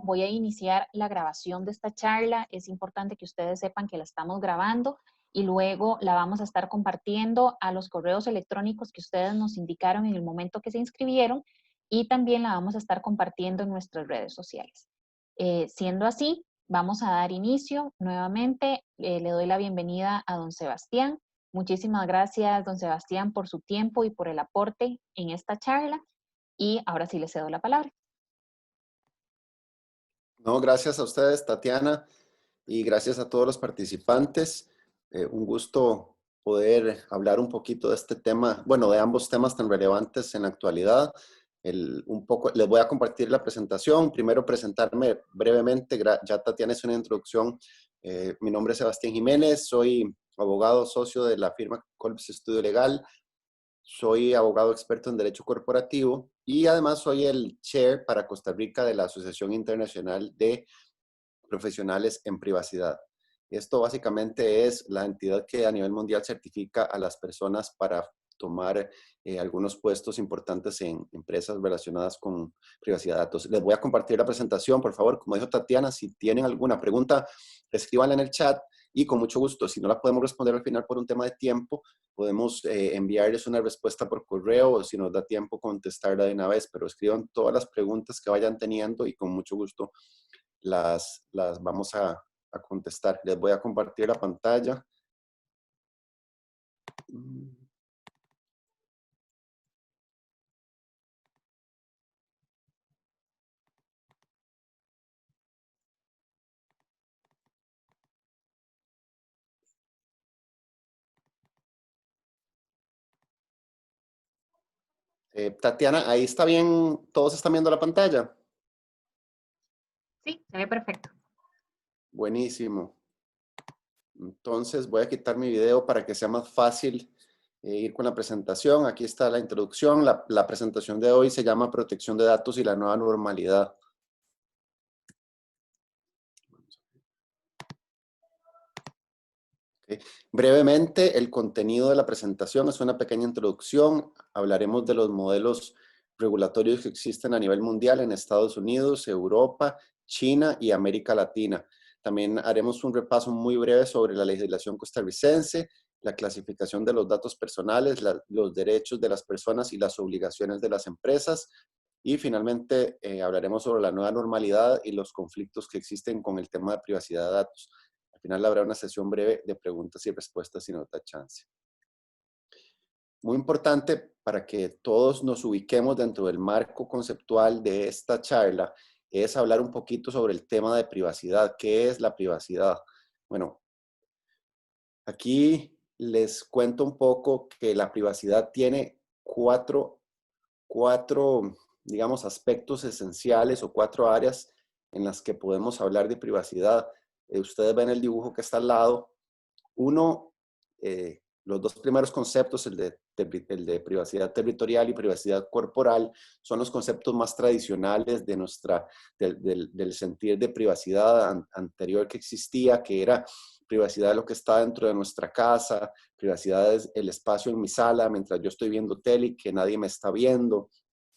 Voy a iniciar la grabación de esta charla. Es importante que ustedes sepan que la estamos grabando y luego la vamos a estar compartiendo a los correos electrónicos que ustedes nos indicaron en el momento que se inscribieron y también la vamos a estar compartiendo en nuestras redes sociales. Siendo así, vamos a dar inicio nuevamente. Le doy la bienvenida a don Sebastián. Muchísimas gracias, don Sebastián, por su tiempo y por el aporte en esta charla. Y ahora sí le cedo la palabra. No, gracias a ustedes, Tatiana, y gracias a todos los participantes. Un gusto poder hablar un poquito de este tema, bueno, de ambos temas tan relevantes en la actualidad. Les voy a compartir la presentación. Primero presentarme brevemente, ya Tatiana es una introducción. Mi nombre es Sebastián Jiménez, soy abogado socio de la firma Colbs Estudio Legal. Soy abogado experto en Derecho Corporativo y además soy el chair para Costa Rica de la Asociación Internacional de Profesionales en Privacidad. Esto básicamente es la entidad que a nivel mundial certifica a las personas para tomar algunos puestos importantes en empresas relacionadas con privacidad de datos. Les voy a compartir la presentación, por favor. Como dijo Tatiana, si tienen alguna pregunta, escríbanla en el chat y con mucho gusto. Si no la podemos responder al final por un tema de tiempo, podemos enviarles una respuesta por correo o si nos da tiempo contestarla de una vez, pero escriban todas las preguntas que vayan teniendo y con mucho gusto las vamos a contestar. Les voy a compartir la pantalla. Tatiana, ahí está bien, ¿todos están viendo la pantalla? Sí, se ve perfecto. Buenísimo. Entonces voy a quitar mi video para que sea más fácil ir con la presentación. Aquí está la introducción. La presentación de hoy se llama Protección de Datos y la Nueva Normalidad. Okay. Brevemente, el contenido de la presentación es una pequeña introducción. Hablaremos de los modelos regulatorios que existen a nivel mundial en Estados Unidos, Europa, China y América Latina. También haremos un repaso muy breve sobre la legislación costarricense, la clasificación de los datos personales, los derechos de las personas y las obligaciones de las empresas. Y finalmente hablaremos sobre la nueva normalidad y los conflictos que existen con el tema de privacidad de datos. Al final habrá una sesión breve de preguntas y respuestas si nos da chance. Muy importante para que todos nos ubiquemos dentro del marco conceptual de esta charla es hablar un poquito sobre el tema de privacidad. ¿Qué es la privacidad? Bueno, aquí les cuento un poco que la privacidad tiene cuatro, digamos, aspectos esenciales o 4 áreas en las que podemos hablar de privacidad. Ustedes ven el dibujo que está al lado. Uno, los dos primeros conceptos, el de privacidad territorial y privacidad corporal, son los conceptos más tradicionales de del sentir de privacidad anterior que existía, que era privacidad de lo que está dentro de nuestra casa, privacidad es el espacio en mi sala mientras yo estoy viendo tele y que nadie me está viendo,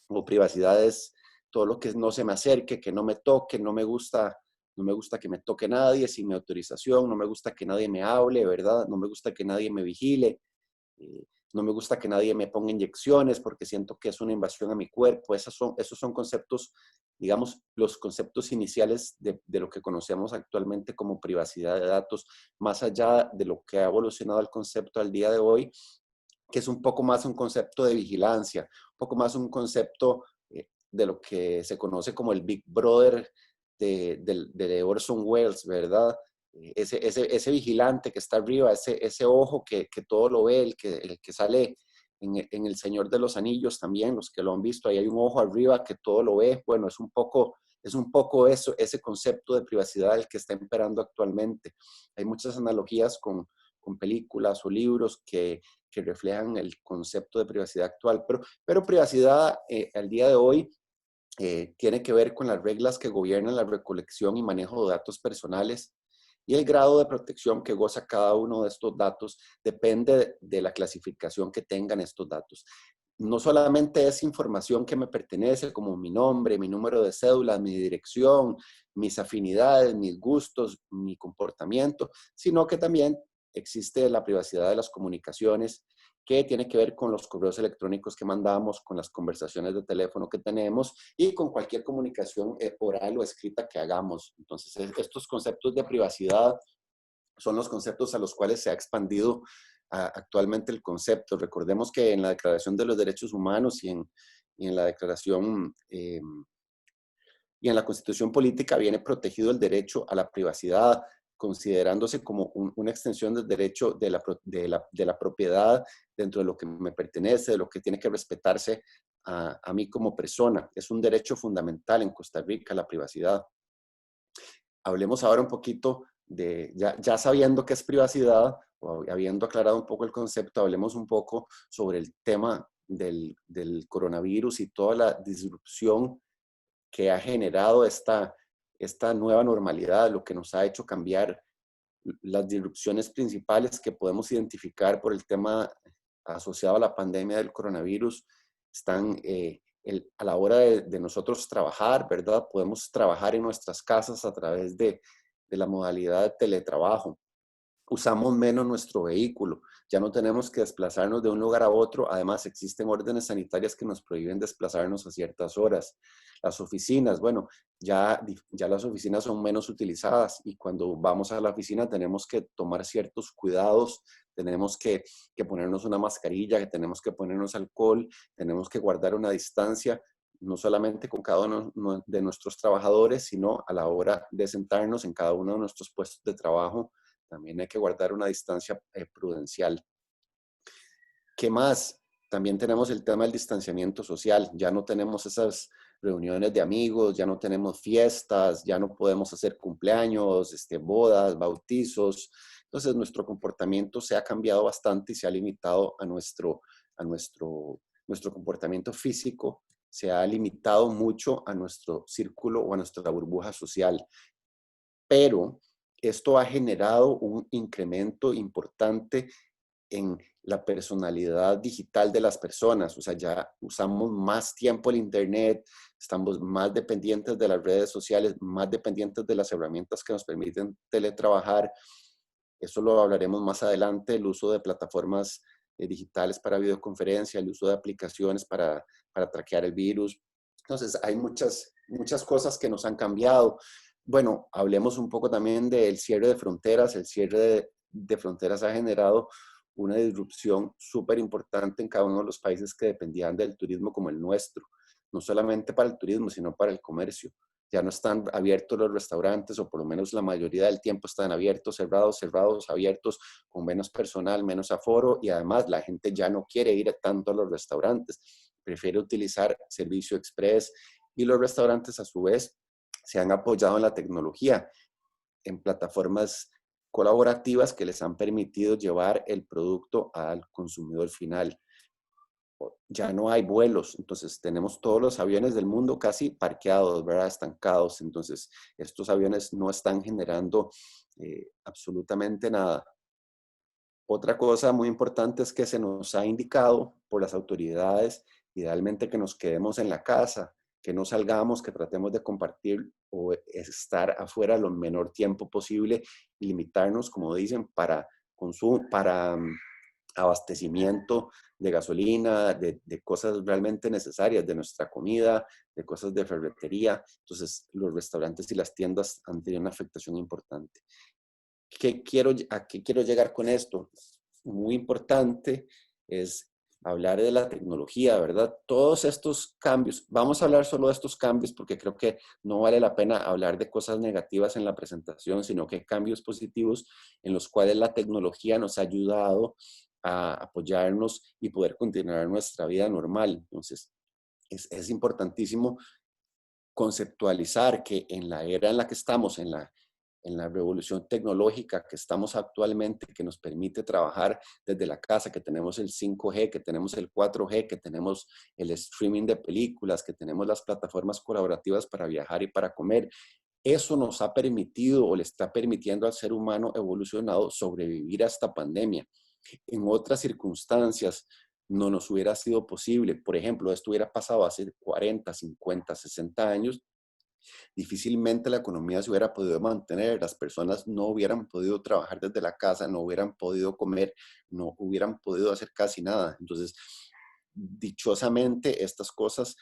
o privacidad es todo lo que no se me acerque, que no me toque, no me gusta que me toque nadie sin mi autorización, no me gusta que nadie me hable, ¿verdad? No me gusta que nadie me vigile, no me gusta que nadie me ponga inyecciones porque siento que es una invasión a mi cuerpo. Esos son conceptos, digamos, los conceptos iniciales de lo que conocemos actualmente como privacidad de datos, más allá de lo que ha evolucionado el concepto al día de hoy, que es un poco más un concepto de vigilancia, un poco más un concepto de lo que se conoce como el Big Brother de Orson Welles, ¿verdad? Ese vigilante que está arriba, ese ojo que todo lo ve, el que sale en El Señor de los Anillos también, los que lo han visto, ahí hay un ojo arriba que todo lo ve. Bueno, es un poco eso, ese concepto de privacidad el que está imperando actualmente. Hay muchas analogías con películas o libros que reflejan el concepto de privacidad actual, pero privacidad al día de hoy tiene que ver con las reglas que gobiernan la recolección y manejo de datos personales, y el grado de protección que goza cada uno de estos datos depende de la clasificación que tengan estos datos. no solamente es información que me pertenece, como mi nombre, mi número de cédula, mi dirección, mis afinidades, mis gustos, mi comportamiento, sino que también existe la privacidad de las comunicaciones, que tiene que ver con los correos electrónicos que mandamos, con las conversaciones de teléfono que tenemos y con cualquier comunicación oral o escrita que hagamos. Entonces, estos conceptos de privacidad son los conceptos a los cuales se ha expandido actualmente el concepto. Recordemos que en la Declaración de los Derechos Humanos y en la Declaración y en la Constitución Política viene protegido el derecho a la privacidad, considerándose como una extensión del derecho de la propiedad dentro de lo que me pertenece, de lo que tiene que respetarse a mí como persona. Es un derecho fundamental en Costa Rica, la privacidad. Hablemos ahora un poquito de, ya sabiendo qué es privacidad, o habiendo aclarado un poco el concepto, hablemos un poco sobre el tema del coronavirus y toda la disrupción que ha generado esta nueva normalidad, lo que nos ha hecho cambiar. Las disrupciones principales que podemos identificar por el tema asociado a la pandemia del coronavirus están a la hora de nosotros trabajar, ¿verdad? Podemos trabajar en nuestras casas a través de la modalidad de teletrabajo. Usamos menos nuestro vehículo, ya no tenemos que desplazarnos de un lugar a otro. Además, existen órdenes sanitarias que nos prohíben desplazarnos a ciertas horas. Las oficinas, bueno, ya las oficinas son menos utilizadas y cuando vamos a la oficina tenemos que tomar ciertos cuidados, tenemos que ponernos una mascarilla, que tenemos que ponernos alcohol, tenemos que guardar una distancia, no solamente con cada uno de nuestros trabajadores, sino a la hora de sentarnos en cada uno de nuestros puestos de trabajo. También hay que guardar una distancia prudencial. ¿Qué más? También tenemos el tema del distanciamiento social. Ya no tenemos esas reuniones de amigos, ya no tenemos fiestas, ya no podemos hacer cumpleaños, bodas, bautizos. Entonces, nuestro comportamiento se ha cambiado bastante y se ha limitado a nuestro comportamiento físico. Se ha limitado mucho a nuestro círculo o a nuestra burbuja social. Pero esto ha generado un incremento importante en la personalidad digital de las personas. O sea, ya usamos más tiempo el Internet, estamos más dependientes de las redes sociales, más dependientes de las herramientas que nos permiten teletrabajar. Eso lo hablaremos más adelante, el uso de plataformas digitales para videoconferencia, el uso de aplicaciones para traquear el virus. Entonces, hay muchas cosas que nos han cambiado. Bueno, hablemos un poco también del cierre de fronteras. El cierre de fronteras ha generado una disrupción súper importante en cada uno de los países que dependían del turismo como el nuestro. No solamente para el turismo, sino para el comercio. Ya no están abiertos los restaurantes, o por lo menos la mayoría del tiempo están abiertos, cerrados, abiertos, con menos personal, menos aforo, y además la gente ya no quiere ir tanto a los restaurantes, prefiere utilizar servicio express, y los restaurantes a su vez se han apoyado en la tecnología, en plataformas colaborativas que les han permitido llevar el producto al consumidor final. Ya no hay vuelos, entonces tenemos todos los aviones del mundo casi parqueados, ¿verdad? Estancados. Entonces, estos aviones no están generando absolutamente nada. Otra cosa muy importante es que se nos ha indicado por las autoridades, idealmente, que nos quedemos en la casa, que no salgamos, que tratemos de compartir o estar afuera lo menor tiempo posible y limitarnos, como dicen, para consumo, para abastecimiento de gasolina, de cosas realmente necesarias, de nuestra comida, de cosas de ferretería. Entonces, los restaurantes y las tiendas han tenido una afectación importante. ¿A qué quiero llegar con esto? Muy importante es hablar de la tecnología, ¿verdad? Todos estos cambios, vamos a hablar solo de estos cambios porque creo que no vale la pena hablar de cosas negativas en la presentación, sino que cambios positivos en los cuales la tecnología nos ha ayudado a apoyarnos y poder continuar nuestra vida normal. Entonces, es importantísimo conceptualizar que en la era en la que estamos, en la revolución tecnológica que estamos actualmente, que nos permite trabajar desde la casa, que tenemos el 5G, que tenemos el 4G, que tenemos el streaming de películas, que tenemos las plataformas colaborativas para viajar y para comer. Eso nos ha permitido o le está permitiendo al ser humano evolucionado sobrevivir a esta pandemia. En otras circunstancias, no nos hubiera sido posible. Por ejemplo, esto hubiera pasado hace 40, 50, 60 años, difícilmente la economía se hubiera podido mantener, las personas no hubieran podido trabajar desde la casa, no hubieran podido comer, no hubieran podido hacer casi nada. Entonces, dichosamente, estas cosas,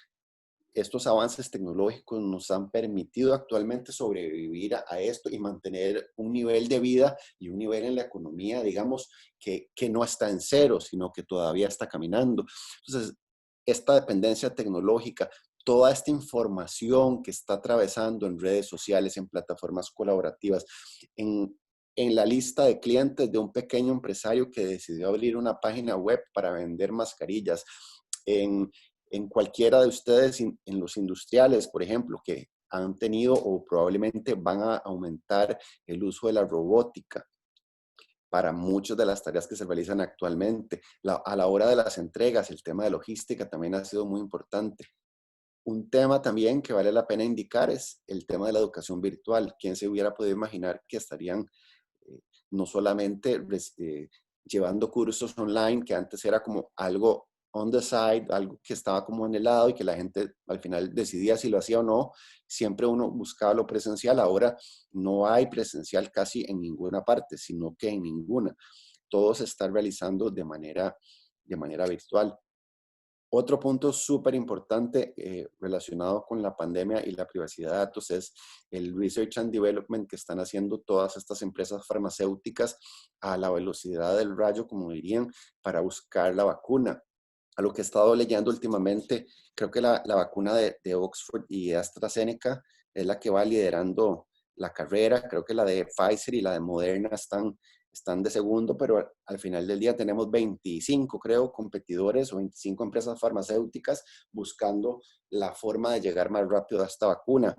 estos avances tecnológicos nos han permitido actualmente sobrevivir a esto y mantener un nivel de vida y un nivel en la economía, digamos, que no está en cero, sino que todavía está caminando. Entonces, esta dependencia tecnológica, toda esta información que está atravesando en redes sociales, en plataformas colaborativas, en la lista de clientes de un pequeño empresario que decidió abrir una página web para vender mascarillas, en cualquiera de ustedes, en los industriales, por ejemplo, que han tenido o probablemente van a aumentar el uso de la robótica para muchas de las tareas que se realizan actualmente. A la hora de las entregas, el tema de logística también ha sido muy importante. Un tema también que vale la pena indicar es el tema de la educación virtual. ¿Quién se hubiera podido imaginar que estarían eh, no solamente llevando cursos online, que antes era como algo on the side, algo que estaba como en el lado y que la gente al final decidía si lo hacía o no? Siempre uno buscaba lo presencial. Ahora no hay presencial casi en ninguna parte, sino que en ninguna. Todo se está realizando de manera virtual. Otro punto súper importante relacionado con la pandemia y la privacidad de datos es el research and development que están haciendo todas estas empresas farmacéuticas a la velocidad del rayo, como dirían, para buscar la vacuna. A lo que he estado leyendo últimamente, creo que la vacuna de Oxford y AstraZeneca es la que va liderando la carrera. Creo que la de Pfizer y la de Moderna están de segundo, pero al final del día tenemos 25, creo, competidores o 25 empresas farmacéuticas buscando la forma de llegar más rápido a esta vacuna.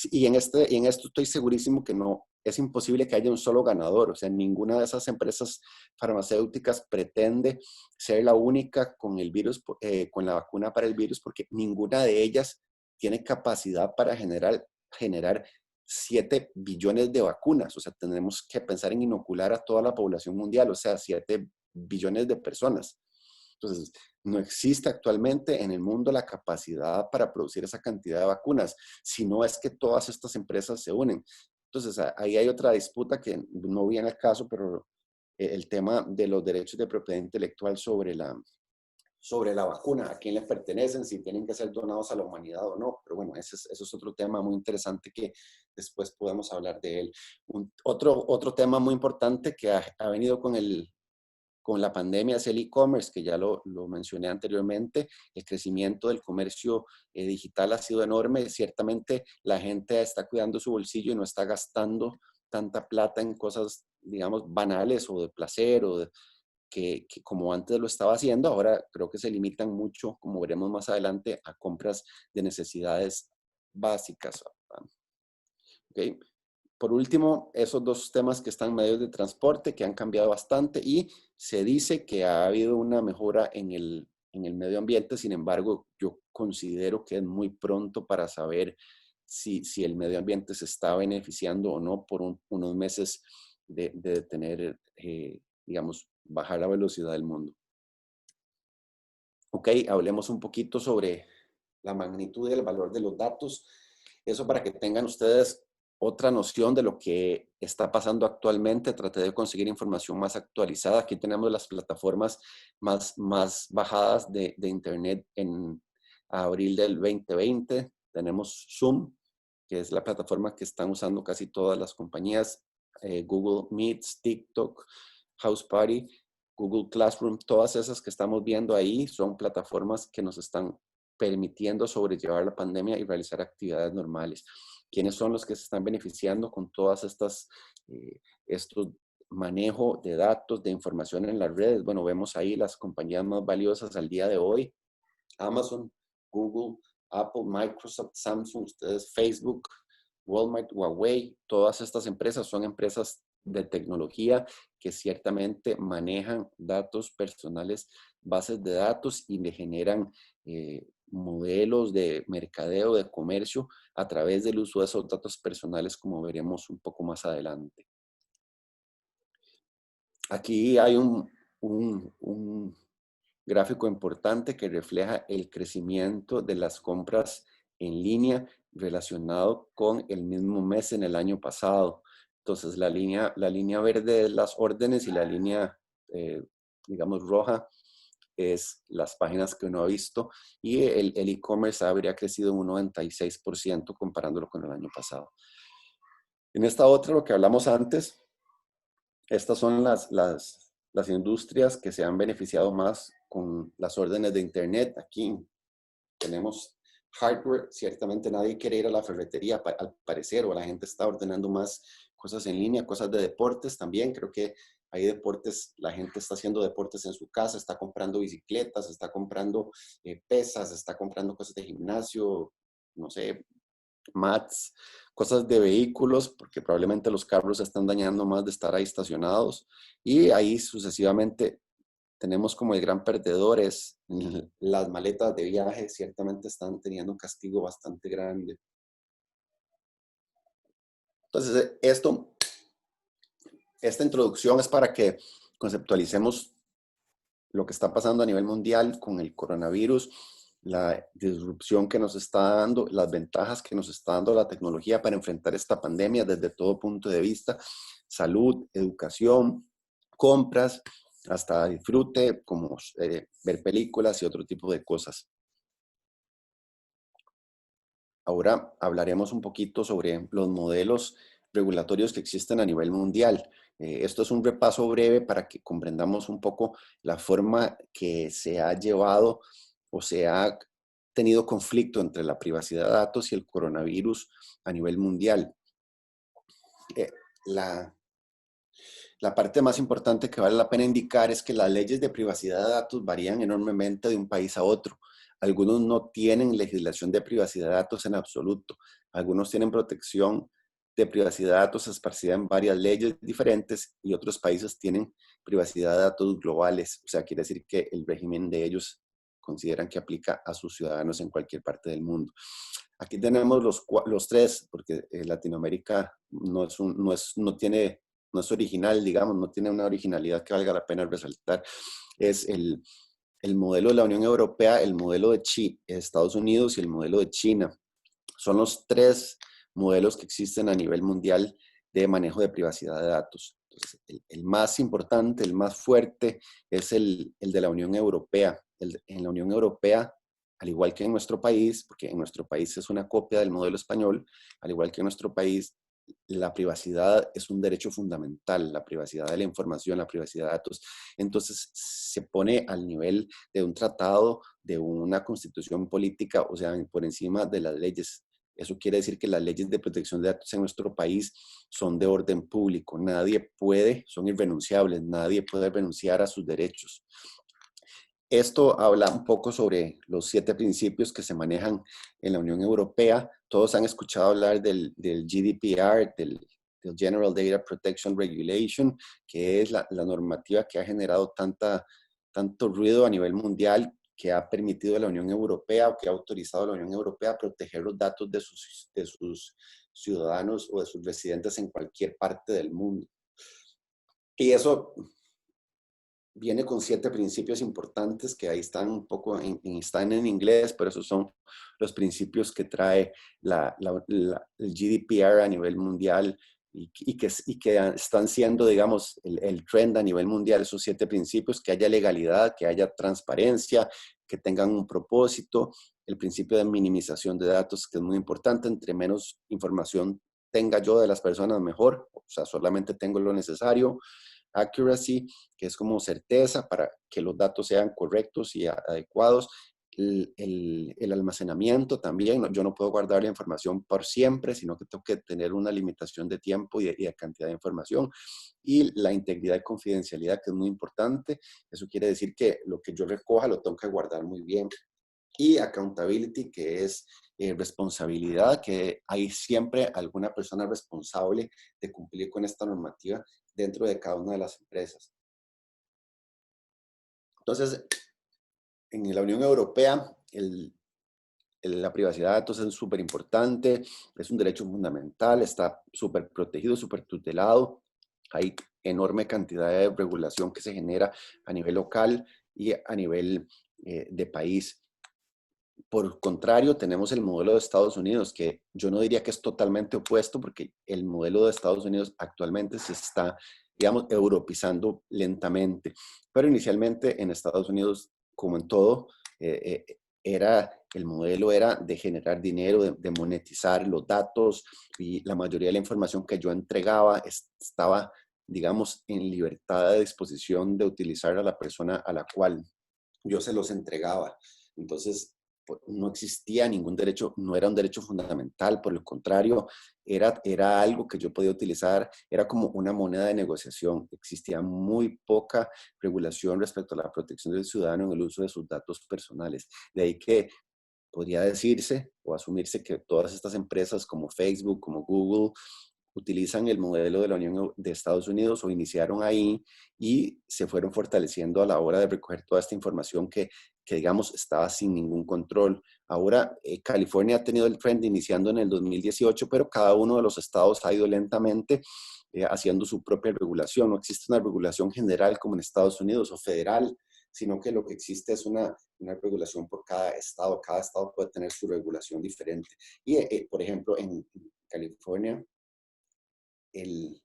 Y en esto estoy segurísimo que no, es imposible que haya un solo ganador. O sea, ninguna de esas empresas farmacéuticas pretende ser la única con el virus, con la vacuna para el virus, porque ninguna de ellas tiene capacidad para generar 7 billones de vacunas. O sea, tenemos que pensar en inocular a toda la población mundial, o sea, 7 billones de personas. Entonces, no existe actualmente en el mundo la capacidad para producir esa cantidad de vacunas, si no es que todas estas empresas se unen. Entonces, ahí hay otra disputa que no viene al caso, pero el tema de los derechos de propiedad intelectual sobre la vacuna, a quién les pertenecen, si tienen que ser donados a la humanidad o no. Pero bueno, eso es otro tema muy interesante que después podemos hablar de él. Otro tema muy importante que ha venido con la pandemia es el e-commerce, que ya lo mencioné anteriormente. El crecimiento del comercio digital ha sido enorme. Ciertamente la gente está cuidando su bolsillo y no está gastando tanta plata en cosas, digamos, banales o de placer o que como antes lo estaba haciendo. Ahora creo que se limitan mucho, como veremos más adelante, a compras de necesidades básicas. ¿Okay? Por último, esos dos temas que están en medios de transporte, que han cambiado bastante y se dice que ha habido una mejora en el medio ambiente. Sin embargo, yo considero que es muy pronto para saber si el medio ambiente se está beneficiando o no por unos meses de tener, digamos, bajar la velocidad del mundo. Ok, hablemos un poquito sobre la magnitud y el valor de los datos. Eso para que tengan ustedes otra noción de lo que está pasando actualmente. Traté de conseguir información más actualizada. Aquí tenemos las plataformas más bajadas de Internet en abril del 2020. Tenemos Zoom, que es la plataforma que están usando casi todas las compañías. Google Meets, TikTok, House Party, Google Classroom, todas esas que estamos viendo ahí son plataformas que nos están permitiendo sobrellevar la pandemia y realizar actividades normales. ¿Quiénes son los que se están beneficiando con todas estos manejo de datos, de información en las redes? Bueno, vemos ahí las compañías más valiosas al día de hoy: Amazon, Google, Apple, Microsoft, Samsung, ustedes, Facebook, Walmart, Huawei. Todas estas empresas son empresas de tecnología que ciertamente manejan datos personales, bases de datos, y le generan modelos de mercadeo, de comercio a través del uso de esos datos personales, como veremos un poco más adelante. Aquí hay un gráfico importante que refleja el crecimiento de las compras en línea relacionado con el mismo mes en el año pasado. Entonces, la línea verde es las órdenes y la línea, digamos, roja es las páginas que uno ha visto, y el e-commerce habría crecido un 96% comparándolo con el año pasado. En esta otra, lo que hablamos antes, estas son las industrias que se han beneficiado más con las órdenes de Internet. Aquí tenemos hardware. Ciertamente nadie quiere ir a la ferretería, al parecer, o la gente está ordenando más cosas en línea, cosas de deportes también. Creo que hay deportes, la gente está haciendo deportes en su casa, está comprando bicicletas, está comprando pesas, está comprando cosas de gimnasio, no sé, mats, cosas de vehículos, porque probablemente los carros se están dañando más de estar ahí estacionados, y ahí sucesivamente tenemos como el gran perdedor es las maletas de viaje. Ciertamente están teniendo un castigo bastante grande. Entonces, esta introducción es para que conceptualicemos lo que está pasando a nivel mundial con el coronavirus, la disrupción que nos está dando, las ventajas que nos está dando la tecnología para enfrentar esta pandemia desde todo punto de vista: salud, educación, compras, hasta disfrute, como ver películas y otro tipo de cosas. Ahora hablaremos un poquito sobre los modelos regulatorios que existen a nivel mundial. Esto es un repaso breve para que comprendamos un poco la forma que se ha llevado o se ha tenido conflicto entre la privacidad de datos y el coronavirus a nivel mundial. Eh, la, la parte más importante que vale la pena indicar es que las leyes de privacidad de datos varían enormemente de un país a otro. Algunos no tienen legislación de privacidad de datos en absoluto. Algunos tienen protección de privacidad de datos esparcida en varias leyes diferentes, y otros países tienen privacidad de datos globales. O sea, quiere decir que el régimen de ellos consideran que aplica a sus ciudadanos en cualquier parte del mundo. Aquí tenemos los tres, porque Latinoamérica no es original, digamos, no tiene una originalidad que valga la pena resaltar. Es el modelo de la Unión Europea, el modelo de Estados Unidos y el modelo de China. Son los tres modelos que existen a nivel mundial de manejo de privacidad de datos. Entonces, el más importante, el más fuerte, es el de la Unión Europea. En la Unión Europea, al igual que en nuestro país, porque en nuestro país es una copia del modelo español, al igual que en nuestro país, la privacidad es un derecho fundamental, la privacidad de la información, la privacidad de datos. Entonces se pone al nivel de un tratado, de una constitución política, o sea, por encima de las leyes. Eso quiere decir que las leyes de protección de datos en nuestro país son de orden público. Son irrenunciables, nadie puede renunciar a sus derechos. Esto habla un poco sobre los 7 principios que se manejan en la Unión Europea. Todos han escuchado hablar del GDPR, del General Data Protection Regulation, que es la normativa que ha generado tanto ruido a nivel mundial, que ha permitido a la Unión Europea, o que ha autorizado a la Unión Europea a proteger los datos de sus ciudadanos o de sus residentes en cualquier parte del mundo. Y eso viene con 7 principios importantes que ahí están un poco, están en inglés, pero esos son los principios que trae el GDPR a nivel mundial, y que están siendo, digamos, el trend a nivel mundial. Esos 7 principios: que haya legalidad, que haya transparencia, que tengan un propósito, el principio de minimización de datos, que es muy importante. Entre menos información tenga yo de las personas, mejor. O sea, solamente tengo lo necesario. Accuracy, que es como certeza para que los datos sean correctos y adecuados. El almacenamiento también, yo no puedo guardar la información por siempre, sino que tengo que tener una limitación de tiempo y de cantidad de información. Y la integridad y confidencialidad, que es muy importante. Eso quiere decir que lo que yo recoja lo tengo que guardar muy bien. Y accountability, que es responsabilidad, que hay siempre alguna persona responsable de cumplir con esta normativa dentro de cada una de las empresas. Entonces, en la Unión Europea, la privacidad de datos es súper importante, es un derecho fundamental, está súper protegido, súper tutelado. Hay enorme cantidad de regulación que se genera a nivel local, y a nivel de país. Por contrario, tenemos el modelo de Estados Unidos, que yo no diría que es totalmente opuesto, porque el modelo de Estados Unidos actualmente se está, digamos, europeizando lentamente. Pero inicialmente en Estados Unidos, como en todo, el modelo era de generar dinero, de monetizar los datos, y la mayoría de la información que yo entregaba estaba, digamos, en libertad de disposición de utilizar a la persona a la cual yo se los entregaba. Entonces, no existía ningún derecho, no era un derecho fundamental, por el contrario, era algo que yo podía utilizar, era como una moneda de negociación. Existía muy poca regulación respecto a la protección del ciudadano en el uso de sus datos personales. De ahí que podría decirse o asumirse que todas estas empresas como Facebook, como Google, utilizan el modelo de la Unión de Estados Unidos o iniciaron ahí y se fueron fortaleciendo a la hora de recoger toda esta información que digamos, estaba sin ningún control. Ahora, California ha tenido el trend iniciando en el 2018, pero cada uno de los estados ha ido lentamente haciendo su propia regulación. No existe una regulación general como en Estados Unidos o federal, sino que lo que existe es una regulación por cada estado. Cada estado puede tener su regulación diferente. Y, por ejemplo, en California, el,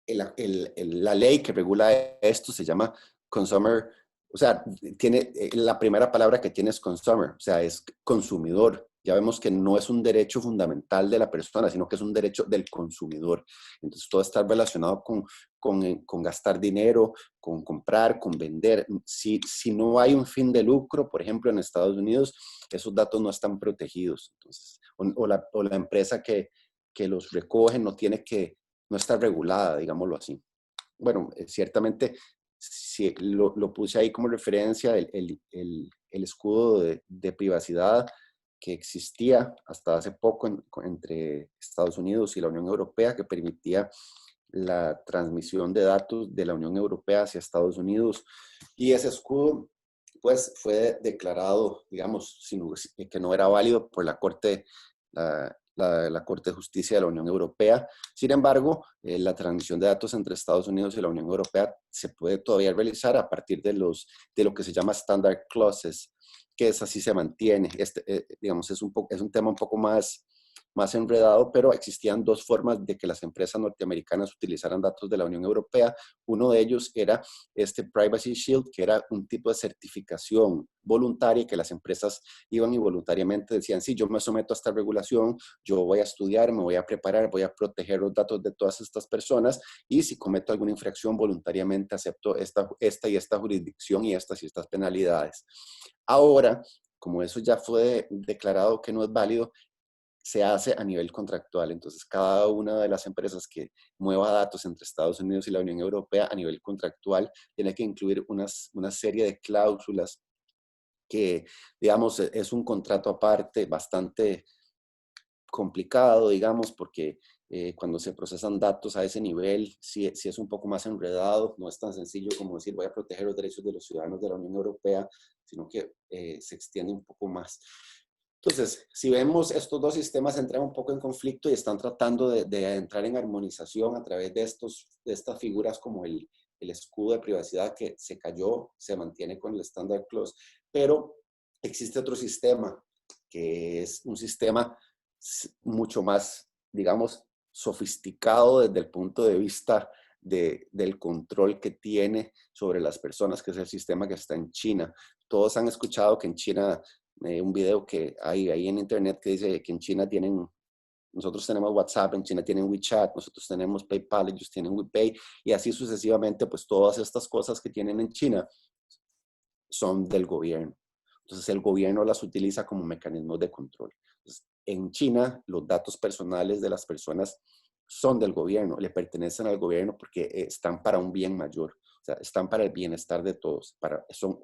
la ley que regula esto se llama Consumer, o sea, tiene, la primera palabra que tiene es consumer, o sea, es consumidor. Ya vemos que no es un derecho fundamental de la persona, sino que es un derecho del consumidor. Entonces, todo está relacionado con gastar dinero, con comprar, con vender. Si no hay un fin de lucro, por ejemplo, en Estados Unidos, esos datos no están protegidos. Entonces, o la empresa que los recoge no está regulada, digámoslo así. Bueno, ciertamente sí, lo puse ahí como referencia, el escudo de privacidad que existía hasta hace poco entre Estados Unidos y la Unión Europea, que permitía la transmisión de datos de la Unión Europea hacia Estados Unidos. Y ese escudo, pues, fue declarado, digamos, que no era válido por la Corte, la Corte de Justicia de la Unión Europea. Sin embargo, la transmisión de datos entre Estados Unidos y la Unión Europea se puede todavía realizar a partir de lo que se llama Standard Clauses, que es así se mantiene. Digamos, es un tema un poco más enredado, pero existían dos formas de que las empresas norteamericanas utilizaran datos de la Unión Europea. Uno de ellos era este Privacy Shield, que era un tipo de certificación voluntaria que las empresas iban y voluntariamente decían, sí, yo me someto a esta regulación, yo voy a estudiar, me voy a preparar, voy a proteger los datos de todas estas personas, y si cometo alguna infracción voluntariamente acepto esta y esta jurisdicción y estas penalidades. Ahora, como eso ya fue declarado que no es válido, se hace a nivel contractual. Entonces, cada una de las empresas que mueva datos entre Estados Unidos y la Unión Europea a nivel contractual tiene que incluir una serie de cláusulas que, digamos, es un contrato aparte bastante complicado, digamos, porque cuando se procesan datos a ese nivel, sí es un poco más enredado, no es tan sencillo como decir voy a proteger los derechos de los ciudadanos de la Unión Europea, sino que se extiende un poco más. Entonces, si vemos, estos dos sistemas entran un poco en conflicto y están tratando de entrar en armonización a través de estas figuras como el escudo de privacidad que se cayó, se mantiene con el Standard Clause, pero existe otro sistema que es un sistema mucho más, digamos, sofisticado desde el punto de vista del control que tiene sobre las personas, que es el sistema que está en China. Todos han escuchado que en China, un video que hay ahí en internet que dice que en China nosotros tenemos WhatsApp, en China tienen WeChat, nosotros tenemos PayPal, ellos tienen WePay, y así sucesivamente, pues todas estas cosas que tienen en China son del gobierno. Entonces el gobierno las utiliza como mecanismos de control. Entonces, en China, los datos personales de las personas son del gobierno, le pertenecen al gobierno porque están para un bien mayor, o sea, están para el bienestar de todos,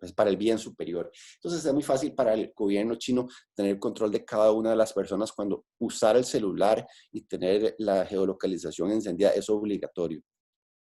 es para el bien superior. Entonces es muy fácil para el gobierno chino tener control de cada una de las personas cuando usar el celular y tener la geolocalización encendida es obligatorio.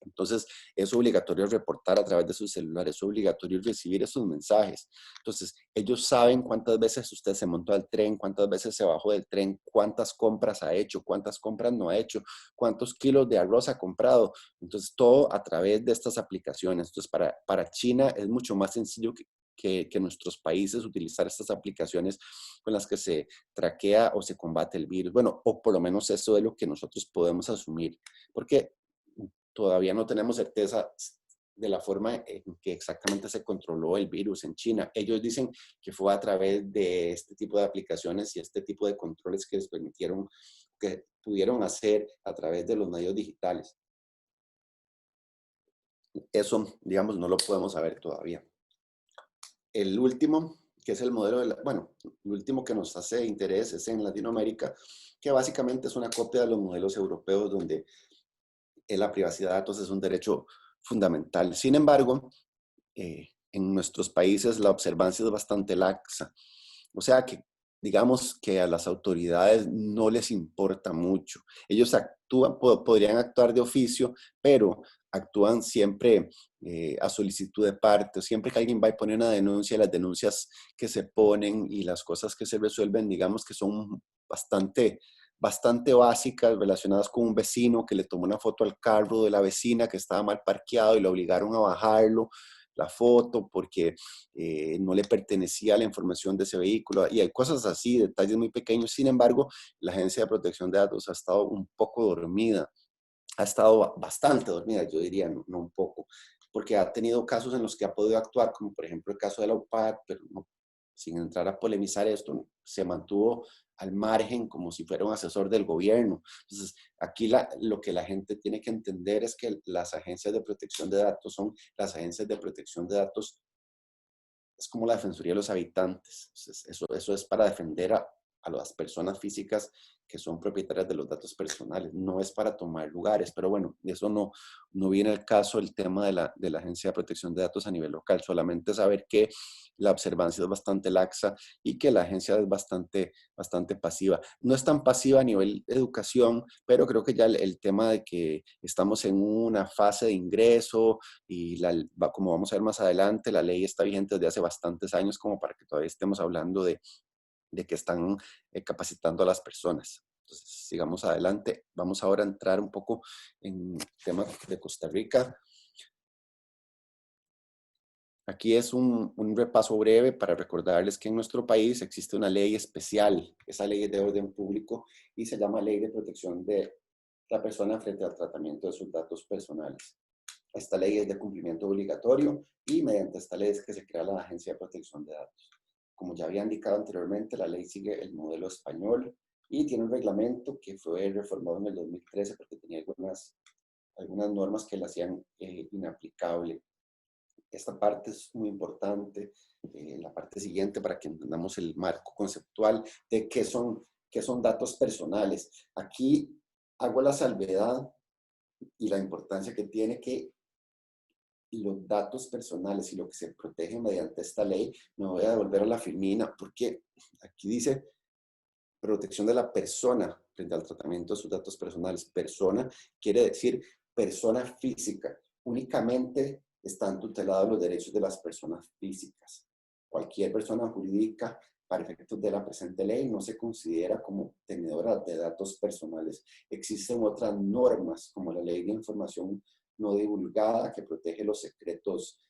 Entonces, es obligatorio reportar a través de su celular, es obligatorio recibir esos mensajes. Entonces, ellos saben cuántas veces usted se montó al tren, cuántas veces se bajó del tren, cuántas compras ha hecho, cuántas compras no ha hecho, cuántos kilos de arroz ha comprado. Entonces, todo a través de estas aplicaciones. Entonces, para China es mucho más sencillo que nuestros países utilizar estas aplicaciones con las que se traquea o se combate el virus. Bueno, o por lo menos eso es lo que nosotros podemos asumir, porque todavía no tenemos certeza de la forma en que exactamente se controló el virus en China. Ellos dicen que fue a través de este tipo de aplicaciones y este tipo de controles que les permitieron, que pudieron hacer a través de los medios digitales. Eso, digamos, no lo podemos saber todavía. El último, que es el modelo bueno, el último que nos hace interés es en Latinoamérica, que básicamente es una copia de los modelos europeos donde la privacidad de datos es un derecho fundamental. Sin embargo, en nuestros países la observancia es bastante laxa. O sea que, digamos que a las autoridades no les importa mucho. Ellos actúan, podrían actuar de oficio, pero actúan siempre a solicitud de parte. Siempre que alguien va y pone una denuncia, las denuncias que se ponen y las cosas que se resuelven, digamos que son bastante básicas, relacionadas con un vecino que le tomó una foto al carro de la vecina que estaba mal parqueado y lo obligaron a bajarlo la foto porque no le pertenecía la información de ese vehículo, y hay cosas así, detalles muy pequeños. Sin embargo, la Agencia de Protección de Datos ha estado un poco dormida, ha estado bastante dormida, yo diría, no un poco, porque ha tenido casos en los que ha podido actuar, como por ejemplo el caso de la UPAD, pero no, sin entrar a polemizar esto, se mantuvo al margen como si fuera un asesor del gobierno. Entonces, aquí lo que la gente tiene que entender es que las agencias de protección de datos son las agencias de protección de datos, es como la Defensoría de los Habitantes. Entonces, eso es para defender a las personas físicas que son propietarias de los datos personales, no es para tomar lugares, pero bueno, eso no viene al caso el tema de la Agencia de Protección de Datos a nivel local, solamente saber que la observancia es bastante laxa y que la agencia es bastante pasiva. No es tan pasiva a nivel educación, pero creo que ya el tema de que estamos en una fase de ingreso y como vamos a ver más adelante, la ley está vigente desde hace bastantes años como para que todavía estemos hablando de que están capacitando a las personas. Entonces, sigamos adelante. Vamos ahora a entrar un poco en temas de Costa Rica. Aquí es un repaso breve para recordarles que en nuestro país existe una ley especial. Esa ley es de orden público y se llama Ley de Protección de la Persona frente al tratamiento de sus datos personales. Esta ley es de cumplimiento obligatorio y mediante esta ley es que se crea la Agencia de Protección de Datos. Como ya había indicado anteriormente, la ley sigue el modelo español y tiene un reglamento que fue reformado en el 2013 porque tenía algunas normas que la hacían inaplicable. Esta parte es muy importante, la parte siguiente, para que entendamos el marco conceptual de qué son datos personales. Aquí hago la salvedad y la importancia que tiene que los datos personales y lo que se protege mediante esta ley, me voy a devolver a la filmina, porque aquí dice protección de la persona frente al tratamiento de sus datos personales. Persona quiere decir persona física. Únicamente están tutelados los derechos de las personas físicas. Cualquier persona jurídica, para efectos de la presente ley, no se considera como tenedora de datos personales. Existen otras normas, como la Ley de Información No Divulgada, que protege los secretos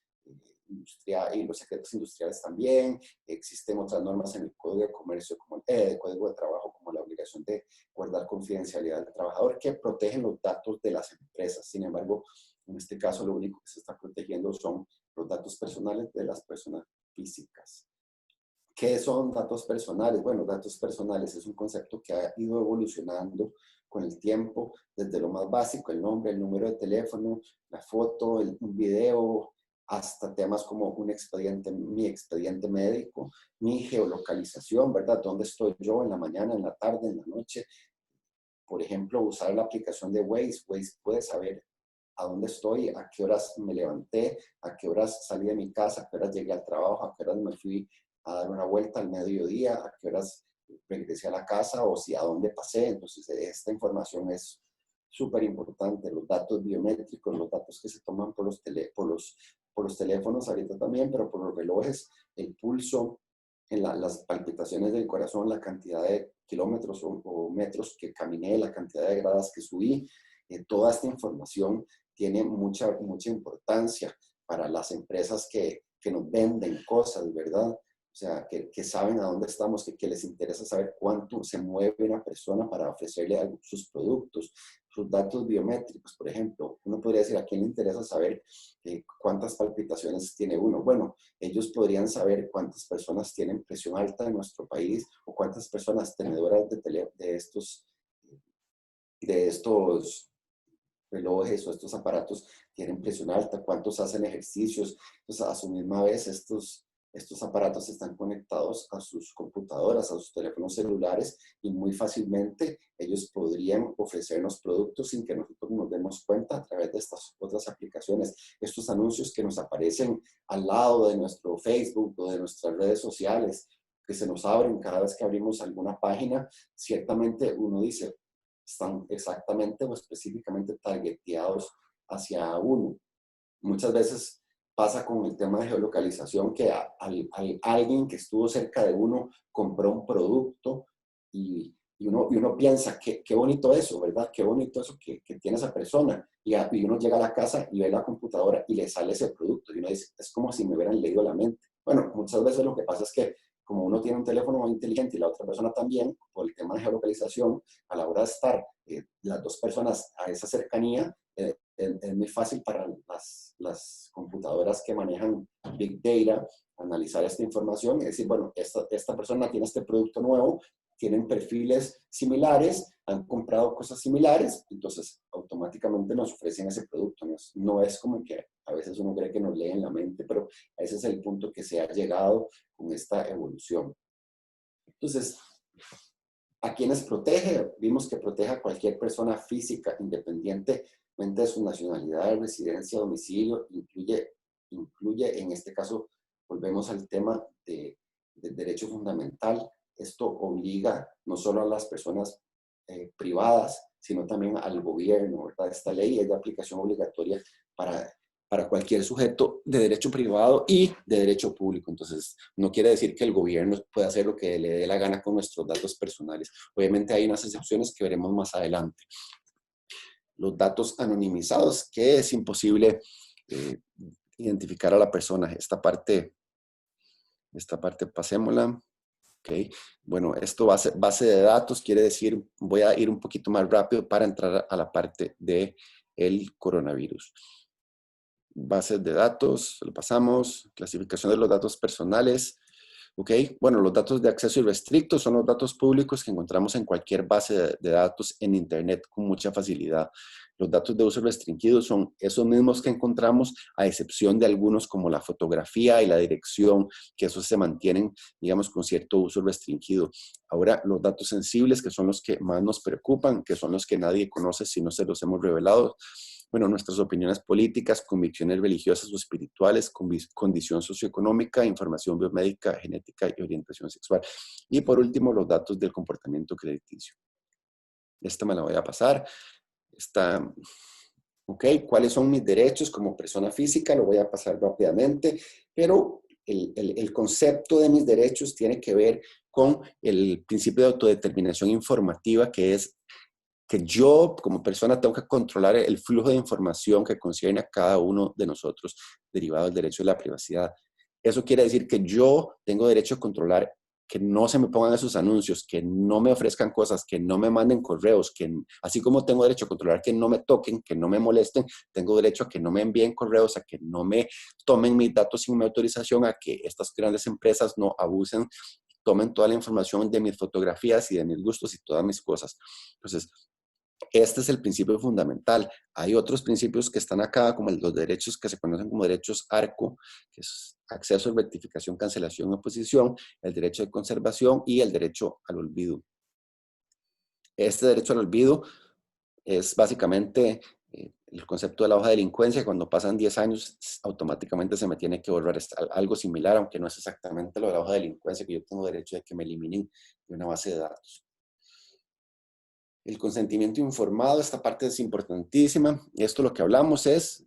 y los secretos industriales también. Existen otras normas en el Código de Comercio, como el Código de Trabajo, como la obligación de guardar confidencialidad del trabajador, que protegen los datos de las empresas. Sin embargo, en este caso, lo único que se está protegiendo son los datos personales de las personas físicas. ¿Qué son datos personales? Bueno, datos personales es un concepto que ha ido evolucionando con el tiempo, desde lo más básico, el nombre, el número de teléfono, la foto, un video, hasta temas como mi expediente médico, mi geolocalización, ¿verdad? ¿Dónde estoy yo en la mañana, en la tarde, en la noche? Por ejemplo, usar la aplicación de Waze. Waze puede saber a dónde estoy, a qué horas me levanté, a qué horas salí de mi casa, a qué horas llegué al trabajo, a qué horas me fui a dar una vuelta al mediodía, a qué horas regresé a la casa o si a dónde pasé. Entonces, esta información es súper importante, los datos biométricos, los datos que se toman por los teléfonos ahorita también, pero por los relojes, el pulso, las palpitaciones del corazón, la cantidad de kilómetros o metros que caminé, la cantidad de gradas que subí, toda esta información tiene mucha importancia para las empresas que nos venden cosas, ¿verdad? O sea, que saben a dónde estamos, que les interesa saber cuánto se mueve una persona para ofrecerle sus productos, sus datos biométricos, por ejemplo. Uno podría decir, ¿a quién le interesa saber cuántas palpitaciones tiene uno? Bueno, ellos podrían saber cuántas personas tienen presión alta en nuestro país o cuántas personas tenedoras de estos relojes o estos aparatos tienen presión alta, cuántos hacen ejercicios. Entonces, a su misma vez, estos aparatos están conectados a sus computadoras, a sus teléfonos celulares y muy fácilmente ellos podrían ofrecernos productos sin que nosotros nos demos cuenta a través de estas otras aplicaciones. Estos anuncios que nos aparecen al lado de nuestro Facebook o de nuestras redes sociales, que se nos abren cada vez que abrimos alguna página, ciertamente uno dice, están exactamente o específicamente targeteados hacia uno. Muchas veces pasa con el tema de geolocalización que alguien que estuvo cerca de uno compró un producto y uno piensa, qué bonito eso, ¿verdad? Qué bonito eso que tiene esa persona. Y uno llega a la casa y ve la computadora y le sale ese producto. Y uno dice, es como si me hubieran leído la mente. Bueno, muchas veces lo que pasa es que como uno tiene un teléfono inteligente y la otra persona también, por el tema de geolocalización, a la hora de estar las dos personas a esa cercanía, es muy fácil para las computadoras que manejan Big Data analizar esta información y decir, bueno, esta persona tiene este producto nuevo, tienen perfiles similares, han comprado cosas similares, entonces automáticamente nos ofrecen ese producto. No es como que a veces uno cree que nos leen la mente, pero ese es el punto que se ha llegado con esta evolución. Entonces, ¿a quiénes protege? Vimos que protege a cualquier persona física, independientemente de su nacionalidad, residencia, domicilio, incluye en este caso, volvemos al tema del derecho fundamental. Esto obliga no solo a las personas privadas, sino también al gobierno, ¿verdad? Esta ley es de aplicación obligatoria para cualquier sujeto de derecho privado y de derecho público. Entonces, no quiere decir que el gobierno pueda hacer lo que le dé la gana con nuestros datos personales. Obviamente hay unas excepciones que veremos más adelante. Los datos anonimizados, que es imposible identificar a la persona. Esta parte pasémosla. Okay. Bueno, esto base de datos quiere decir, voy a ir un poquito más rápido para entrar a la parte del coronavirus. Bases de datos, lo pasamos, clasificación de los datos personales. Ok, bueno, los datos de acceso irrestricto son los datos públicos que encontramos en cualquier base de datos en Internet con mucha facilidad. Los datos de uso restringido son esos mismos que encontramos, a excepción de algunos como la fotografía y la dirección, que esos se mantienen, digamos, con cierto uso restringido. Ahora, los datos sensibles, que son los que más nos preocupan, que son los que nadie conoce si no se los hemos revelado. Bueno, nuestras opiniones políticas, convicciones religiosas o espirituales, condición socioeconómica, información biomédica, genética y orientación sexual. Y por último, los datos del comportamiento crediticio. Esta me la voy a pasar. Ok, ¿cuáles son mis derechos como persona física? Lo voy a pasar rápidamente, pero el concepto de mis derechos tiene que ver con el principio de autodeterminación informativa, que es que yo como persona tengo que controlar el flujo de información que concierne a cada uno de nosotros, derivado del derecho de la privacidad. Eso quiere decir que yo tengo derecho a controlar que no se me pongan esos anuncios, que no me ofrezcan cosas, que no me manden correos, que así como tengo derecho a controlar que no me toquen, que no me molesten, tengo derecho a que no me envíen correos, a que no me tomen mis datos sin mi autorización, a que estas grandes empresas no abusen, tomen toda la información de mis fotografías y de mis gustos y todas mis cosas. Entonces, este es el principio fundamental. Hay otros principios que están acá, como los derechos que se conocen como derechos ARCO, que es acceso, rectificación, cancelación, oposición, el derecho de conservación y el derecho al olvido. Este derecho al olvido es básicamente el concepto de la hoja de delincuencia. Cuando pasan 10 años, automáticamente se me tiene que borrar algo similar, aunque no es exactamente lo de la hoja de delincuencia, que yo tengo derecho de que me eliminen de una base de datos. El consentimiento informado, esta parte es importantísima. Esto lo que hablamos es,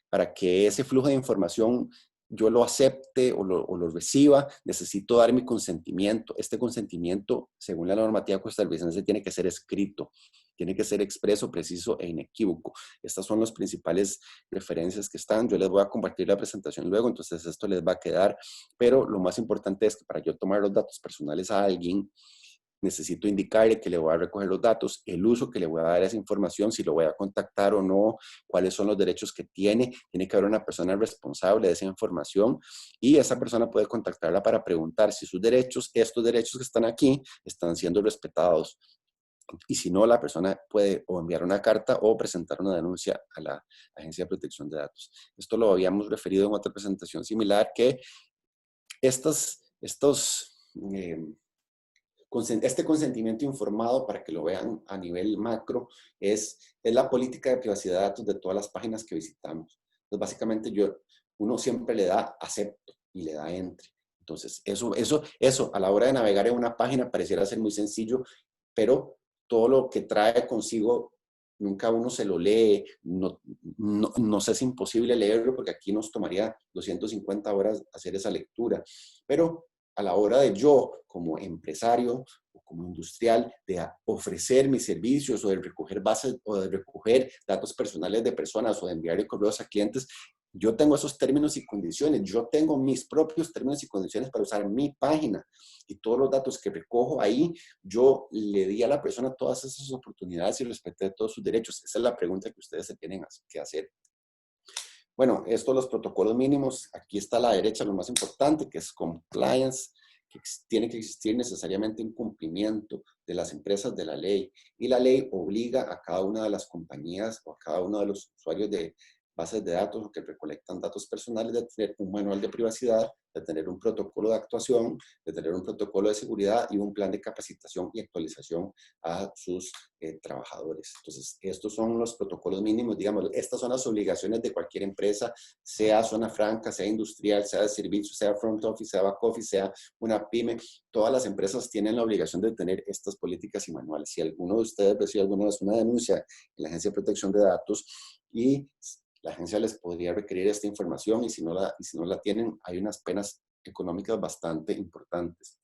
para que ese flujo de información yo lo acepte o lo reciba, necesito dar mi consentimiento. Este consentimiento, según la normativa costarricense, tiene que ser escrito, tiene que ser expreso, preciso e inequívoco. Estas son las principales referencias que están. Yo les voy a compartir la presentación luego, entonces esto les va a quedar. Pero lo más importante es que para yo tomar los datos personales a alguien, necesito indicarle que le voy a recoger los datos, el uso que le voy a dar a esa información, si lo voy a contactar o no, cuáles son los derechos que tiene que haber una persona responsable de esa información y esa persona puede contactarla para preguntar si sus derechos, estos derechos que están aquí, están siendo respetados. Y si no, la persona puede o enviar una carta o presentar una denuncia a la Agencia de Protección de Datos. Esto lo habíamos referido en otra presentación similar, que este consentimiento informado, para que lo vean a nivel macro, es la política de privacidad de datos de todas las páginas que visitamos. Entonces, básicamente, uno siempre le da acepto y le da entre. Entonces, eso a la hora de navegar en una página pareciera ser muy sencillo, pero todo lo que trae consigo, nunca uno se lo lee, no sé, es imposible leerlo porque aquí nos tomaría 250 horas hacer esa lectura, pero a la hora de yo, como empresario o como industrial, de ofrecer mis servicios o de recoger bases o de recoger datos personales de personas o de enviarle correos a clientes, yo tengo esos términos y condiciones, yo tengo mis propios términos y condiciones para usar mi página y todos los datos que recojo ahí, yo le di a la persona todas esas oportunidades y respeté todos sus derechos. Esa es la pregunta que ustedes se tienen que hacer. Bueno, estos los protocolos mínimos, aquí está a la derecha lo más importante, que es compliance, que tiene que existir necesariamente un cumplimiento de las empresas de la ley. Y la ley obliga a cada una de las compañías o a cada uno de los usuarios de bases de datos o que recolectan datos personales de tener un manual de privacidad, de tener un protocolo de actuación, de tener un protocolo de seguridad y un plan de capacitación y actualización a sus trabajadores. Entonces, estos son los protocolos mínimos, digamos, estas son las obligaciones de cualquier empresa, sea zona franca, sea industrial, sea de servicio, sea front office, sea back office, sea una pyme. Todas las empresas tienen la obligación de tener estas políticas y manuales. Si alguno de ustedes recibe alguna vez una denuncia en la Agencia de Protección de Datos y la agencia les podría requerir esta información y si no la tienen, hay unas penas económicas bastante importantes.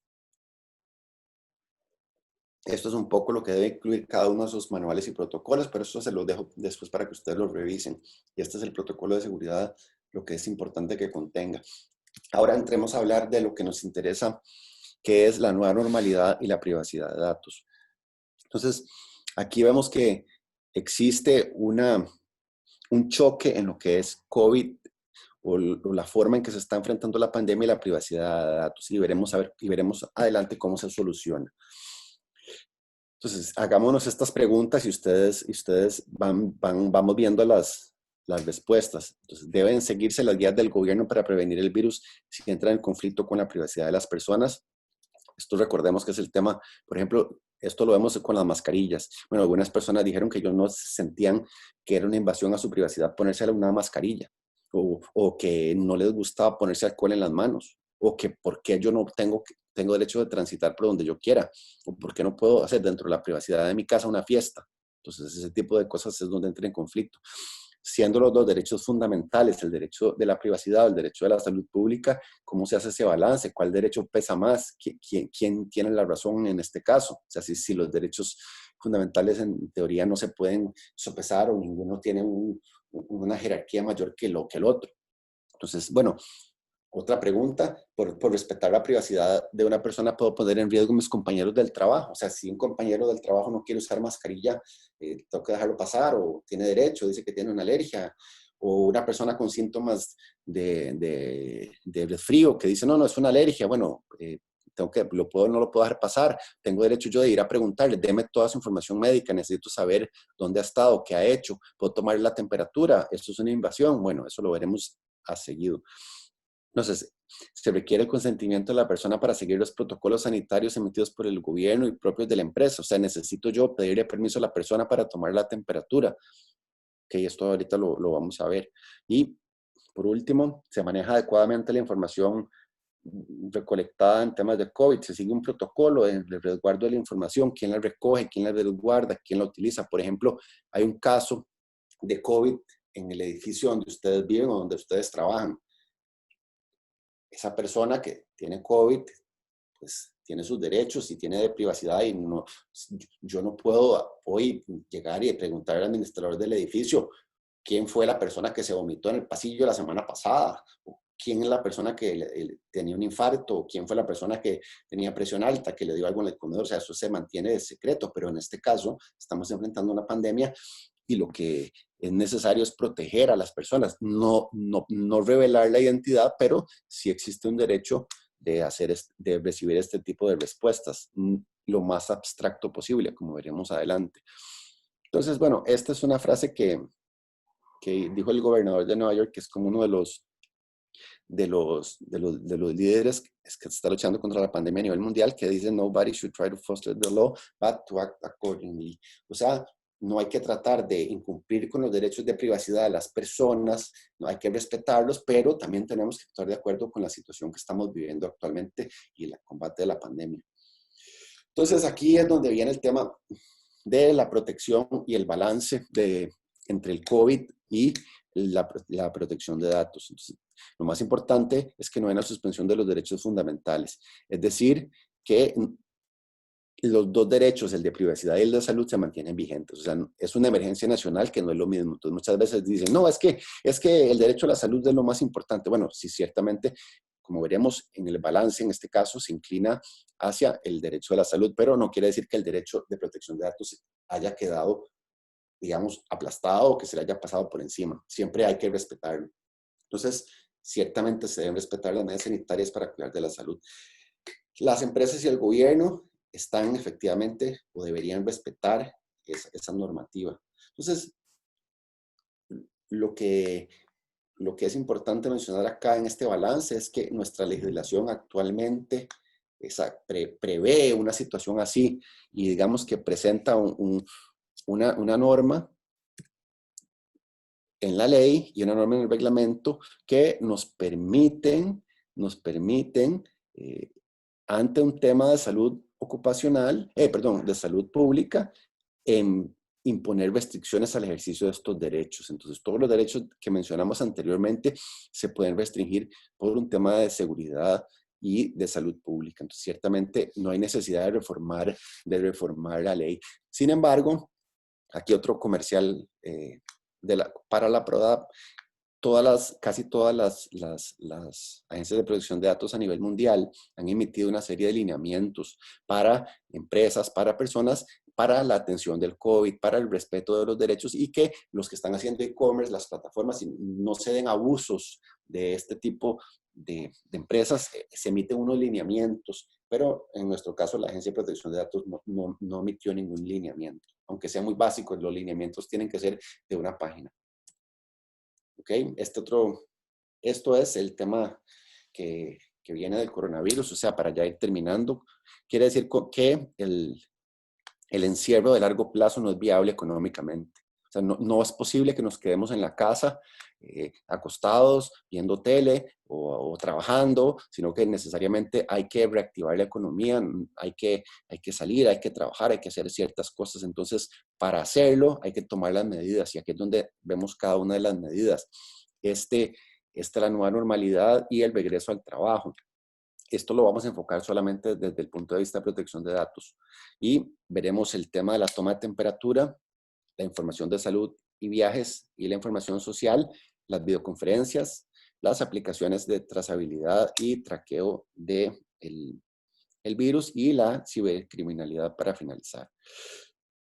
Esto es un poco lo que debe incluir cada uno de sus manuales y protocolos, pero eso se los dejo después para que ustedes lo revisen. Y este es el protocolo de seguridad, lo que es importante que contenga. Ahora entremos a hablar de lo que nos interesa, que es la nueva normalidad y la privacidad de datos. Entonces, aquí vemos que existe un choque en lo que es COVID o la forma en que se está enfrentando la pandemia y la privacidad de datos. Y veremos adelante cómo se soluciona. Entonces, hagámonos estas preguntas y ustedes vamos viendo las respuestas. Entonces, deben seguirse las guías del gobierno para prevenir el virus si entra en conflicto con la privacidad de las personas. Esto recordemos que es el tema, por ejemplo, esto lo vemos con las mascarillas. Bueno, algunas personas dijeron que ellos no sentían que era una invasión a su privacidad ponerse una mascarilla o que no les gustaba ponerse alcohol en las manos o que por qué yo no tengo derecho de transitar por donde yo quiera o por qué no puedo hacer dentro de la privacidad de mi casa una fiesta. Entonces, ese tipo de cosas es donde entra en conflicto. Siendo los dos derechos fundamentales, el derecho de la privacidad, el derecho de la salud pública, ¿cómo se hace ese balance? ¿Cuál derecho pesa más? ¿Quién tiene la razón en este caso? O sea, si los derechos fundamentales en teoría no se pueden sopesar o ninguno tiene una jerarquía mayor que el otro. Entonces, bueno, otra pregunta, por respetar la privacidad de una persona, ¿puedo poner en riesgo a mis compañeros del trabajo? O sea, si un compañero del trabajo no quiere usar mascarilla, tengo que dejarlo pasar o tiene derecho, dice que tiene una alergia, o una persona con síntomas de resfrío que dice, no, es una alergia, bueno, lo puedo o no lo puedo dejar pasar, tengo derecho yo de ir a preguntarle, deme toda su información médica, necesito saber dónde ha estado, qué ha hecho, puedo tomar la temperatura, esto es una invasión, bueno, eso lo veremos a seguido. Entonces, se requiere el consentimiento de la persona para seguir los protocolos sanitarios emitidos por el gobierno y propios de la empresa. O sea, necesito yo pedirle permiso a la persona para tomar la temperatura. Ok, esto ahorita lo vamos a ver. Y por último, se maneja adecuadamente la información recolectada en temas de COVID. Se sigue un protocolo de resguardo de la información, quién la recoge, quién la resguarda, quién la utiliza. Por ejemplo, hay un caso de COVID en el edificio donde ustedes viven o donde ustedes trabajan. Esa persona que tiene COVID, pues tiene sus derechos y tiene de privacidad y no, yo no puedo hoy llegar y preguntar al administrador del edificio quién fue la persona que se vomitó en el pasillo la semana pasada, o quién es la persona que tenía un infarto, o quién fue la persona que tenía presión alta, que le dio algo en el comedor. O sea, eso se mantiene de secreto, pero en este caso estamos enfrentando una pandemia y lo que es necesario es proteger a las personas, no revelar la identidad, pero sí existe un derecho de recibir este tipo de respuestas, lo más abstracto posible, como veremos adelante. Entonces, bueno, esta es una frase que dijo el gobernador de Nueva York, que es como uno de los líderes que está luchando contra la pandemia a nivel mundial, que dice: "Nobody should try to foster the law, but to act accordingly". O sea, no hay que tratar de incumplir con los derechos de privacidad de las personas, no hay que respetarlos, pero también tenemos que estar de acuerdo con la situación que estamos viviendo actualmente y el combate de la pandemia. Entonces, aquí es donde viene el tema de la protección y el balance entre el COVID y la protección de datos. Entonces, lo más importante es que no hay una suspensión de los derechos fundamentales. Es decir, que los dos derechos, el de privacidad y el de salud, se mantienen vigentes. O sea, es una emergencia nacional que no es lo mismo. Entonces, muchas veces dicen, no, es que el derecho a la salud es lo más importante. Bueno, sí, ciertamente, como veremos en el balance, en este caso, se inclina hacia el derecho a la salud, pero no quiere decir que el derecho de protección de datos haya quedado, digamos, aplastado o que se le haya pasado por encima. Siempre hay que respetarlo. Entonces, ciertamente se deben respetar las medidas sanitarias para cuidar de la salud. Las empresas y el gobierno están efectivamente o deberían respetar esa normativa. Entonces, lo que es importante mencionar acá en este balance es que nuestra legislación actualmente prevé una situación así y digamos que presenta una norma en la ley y una norma en el reglamento que nos permiten ante un tema de salud ocupacional, de salud pública, en imponer restricciones al ejercicio de estos derechos. Entonces, todos los derechos que mencionamos anteriormente se pueden restringir por un tema de seguridad y de salud pública. Entonces, ciertamente no hay necesidad de reformar la ley. Sin embargo, aquí otro comercial para la PRODAP. Casi todas las agencias de protección de datos a nivel mundial han emitido una serie de lineamientos para empresas, para personas, para la atención del COVID, para el respeto de los derechos y que los que están haciendo e-commerce, las plataformas, no se den abusos de este tipo de empresas. Se emiten unos lineamientos, pero en nuestro caso la Agencia de Protección de Datos no emitió ningún lineamiento. Aunque sea muy básico, los lineamientos tienen que ser de una página. ¿Ok? Esto es el tema que viene del coronavirus, o sea, para ya ir terminando, quiere decir que el encierro de largo plazo no es viable económicamente. O sea, no es posible que nos quedemos en la casa acostados, viendo tele o trabajando, sino que necesariamente hay que reactivar la economía, hay que salir, hay que trabajar, hay que hacer ciertas cosas. Entonces, para hacerlo hay que tomar las medidas y aquí es donde vemos cada una de las medidas. Esta es la nueva normalidad y el regreso al trabajo. Esto lo vamos a enfocar solamente desde el punto de vista de protección de datos y veremos el tema de la toma de temperatura, la información de salud y viajes y la información social, las videoconferencias, las aplicaciones de trazabilidad y traqueo del el virus y la cibercriminalidad para finalizar.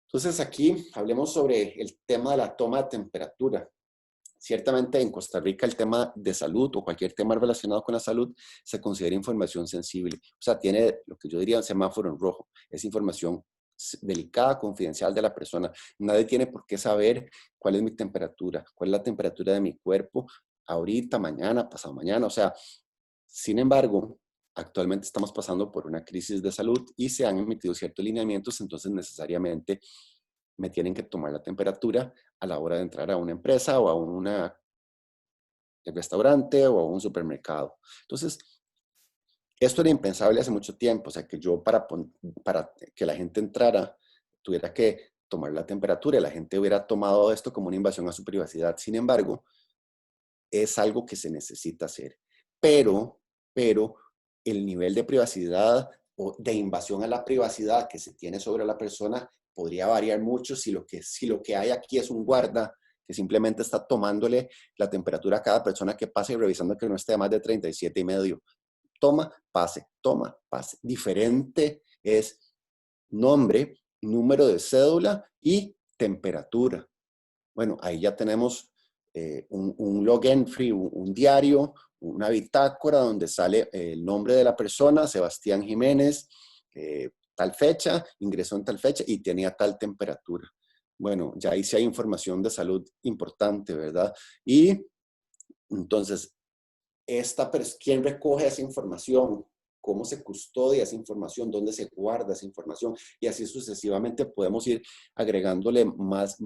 Entonces aquí hablemos sobre el tema de la toma de temperatura. Ciertamente en Costa Rica el tema de salud o cualquier tema relacionado con la salud se considera información sensible. O sea, tiene lo que yo diría un semáforo en rojo. Es información delicada, confidencial de la persona. Nadie tiene por qué saber cuál es mi temperatura, cuál es la temperatura de mi cuerpo ahorita, mañana, pasado mañana. O sea, sin embargo, actualmente estamos pasando por una crisis de salud y se han emitido ciertos lineamientos, entonces necesariamente me tienen que tomar la temperatura a la hora de entrar a una empresa o a un restaurante o a un supermercado. Entonces, Esto era impensable hace mucho tiempo, o sea, que yo para que la gente entrara tuviera que tomar la temperatura y la gente hubiera tomado esto como una invasión a su privacidad. Sin embargo, es algo que se necesita hacer. Pero el nivel de privacidad o de invasión a la privacidad que se tiene sobre la persona podría variar mucho si lo que hay aquí es un guarda que simplemente está tomándole la temperatura a cada persona que pasa y revisando que no esté a más de 37,5. Toma, pase. Diferente es nombre, número de cédula y temperatura. Bueno, ahí ya tenemos un log entry, un diario, una bitácora donde sale el nombre de la persona, Sebastián Jiménez, tal fecha, ingresó en tal fecha y tenía tal temperatura. Bueno, ya ahí sí hay información de salud importante, ¿verdad? Y entonces, ¿quién recoge esa información? ¿Cómo se custodia esa información? ¿Dónde se guarda esa información? Y así sucesivamente podemos ir agregándole más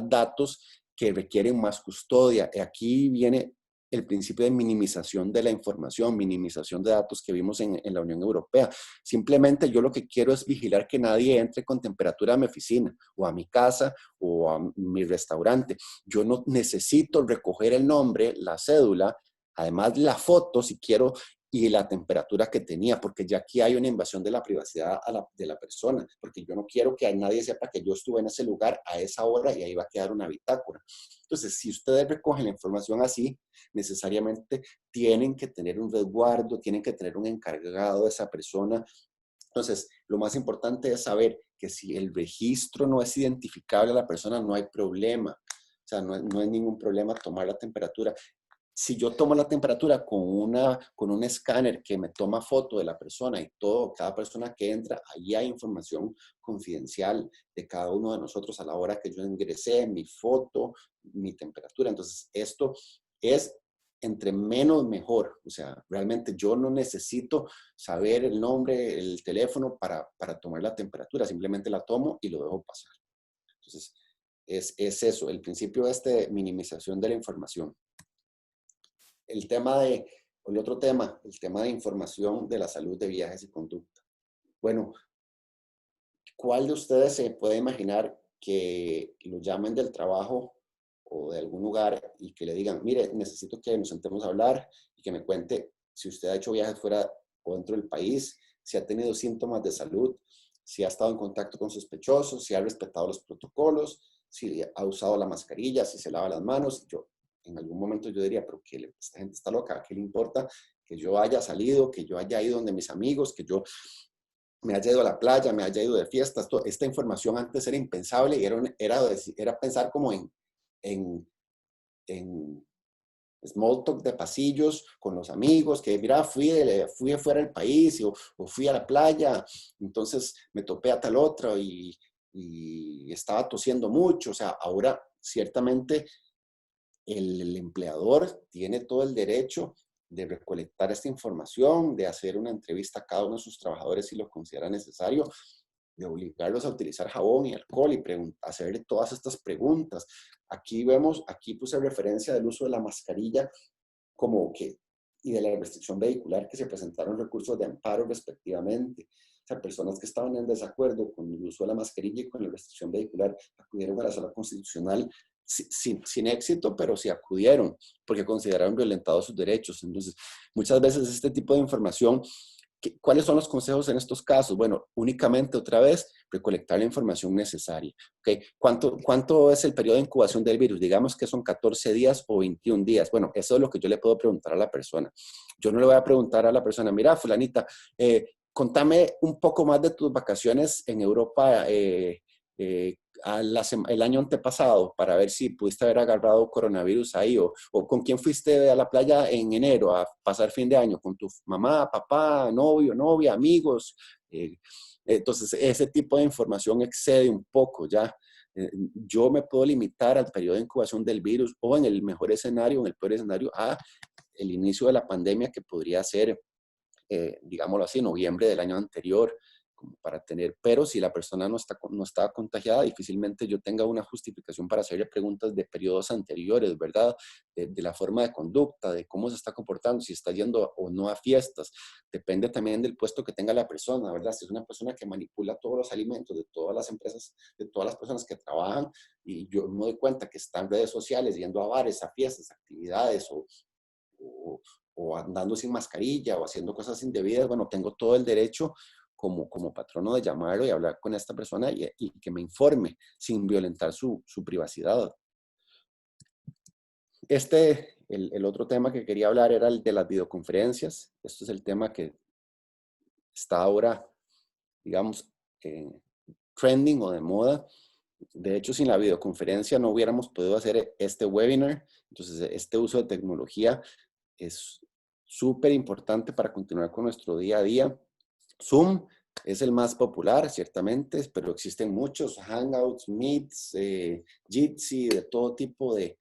datos que requieren más custodia. Aquí viene el principio de minimización de la información, minimización de datos que vimos en la Unión Europea. Simplemente yo lo que quiero es vigilar que nadie entre con temperatura a mi oficina o a mi casa o a mi restaurante. Yo no necesito recoger el nombre, la cédula, además la foto, si quiero, y la temperatura que tenía, porque ya aquí hay una invasión de la privacidad de la persona, porque yo no quiero que nadie sepa que yo estuve en ese lugar a esa hora y ahí va a quedar una bitácora. Entonces, si ustedes recogen la información así, necesariamente tienen que tener un resguardo, tienen que tener un encargado de esa persona. Entonces, lo más importante es saber que si el registro no es identificable a la persona, no hay problema. O sea, no hay ningún problema tomar la temperatura. Si yo tomo la temperatura con un escáner que me toma foto de la persona y todo, cada persona que entra, ahí hay información confidencial de cada uno de nosotros a la hora que yo ingresé, mi foto, mi temperatura. Entonces, esto es entre menos mejor. O sea, realmente yo no necesito saber el nombre, el teléfono para tomar la temperatura. Simplemente la tomo y lo dejo pasar. Entonces, es eso, el principio de minimización de la información. El otro tema, el tema de información de la salud de viajes y conducta. Bueno, ¿cuál de ustedes se puede imaginar que lo llamen del trabajo o de algún lugar y que le digan, mire, necesito que nos sentemos a hablar y que me cuente si usted ha hecho viajes fuera o dentro del país, si ha tenido síntomas de salud, si ha estado en contacto con sospechosos, si ha respetado los protocolos, si ha usado la mascarilla, si se lava las manos? En algún momento yo diría, pero que esta gente está loca, ¿qué le importa que yo haya salido, que yo haya ido donde mis amigos, que yo me haya ido a la playa, me haya ido de fiestas? Esta información antes era impensable y era pensar como en small talk de pasillos con los amigos, que mira, fui afuera del país o fui a la playa, entonces me topé a tal otra y estaba tosiendo mucho. O sea, ahora ciertamente el empleador tiene todo el derecho de recolectar esta información, de hacer una entrevista a cada uno de sus trabajadores si lo considera necesario, de obligarlos a utilizar jabón y alcohol y hacerle todas estas preguntas. Aquí puse referencia del uso de la mascarilla y de la restricción vehicular, que se presentaron recursos de amparo respectivamente. O sea, personas que estaban en desacuerdo con el uso de la mascarilla y con la restricción vehicular acudieron a la sala constitucional sin éxito, pero sí acudieron porque consideraron violentados sus derechos. Entonces, muchas veces este tipo de información, ¿cuáles son los consejos en estos casos? Bueno, únicamente otra vez recolectar la información necesaria. ¿Okay? ¿Cuánto es el periodo de incubación del virus? Digamos que son 14 días o 21 días. Bueno, eso es lo que yo le puedo preguntar a la persona. Yo no le voy a preguntar a la persona, mira, fulanita, contame un poco más de tus vacaciones en Europa el año antepasado para ver si pudiste haber agarrado coronavirus ahí o con quién fuiste a la playa en enero a pasar fin de año, con tu mamá, papá, novio, novia, amigos. Entonces, ese tipo de información excede un poco ya. Yo me puedo limitar al periodo de incubación del virus o en el mejor escenario, en el peor escenario, a el inicio de la pandemia, que podría ser, digámoslo así, noviembre del año anterior, como para tener, pero si la persona no está contagiada, difícilmente yo tenga una justificación para hacerle preguntas de periodos anteriores, ¿verdad? De la forma de conducta, de cómo se está comportando, si está yendo o no a fiestas. Depende también del puesto que tenga la persona, ¿verdad? Si es una persona que manipula todos los alimentos de todas las empresas, de todas las personas que trabajan, y yo me doy cuenta que está en redes sociales, yendo a bares, a fiestas, actividades, o, o andando sin mascarilla o haciendo cosas indebidas, bueno, tengo todo el derecho como patrono de llamarlo y hablar con esta persona y que me informe sin violentar su privacidad. El otro tema que quería hablar era el de las videoconferencias. Esto es el tema que está ahora, digamos, trending o de moda. De hecho, sin la videoconferencia no hubiéramos podido hacer este webinar. Entonces, este uso de tecnología es súper importante para continuar con nuestro día a día. Zoom es el más popular, ciertamente, pero existen muchos, Hangouts, Meets, Jitsi, de todo tipo de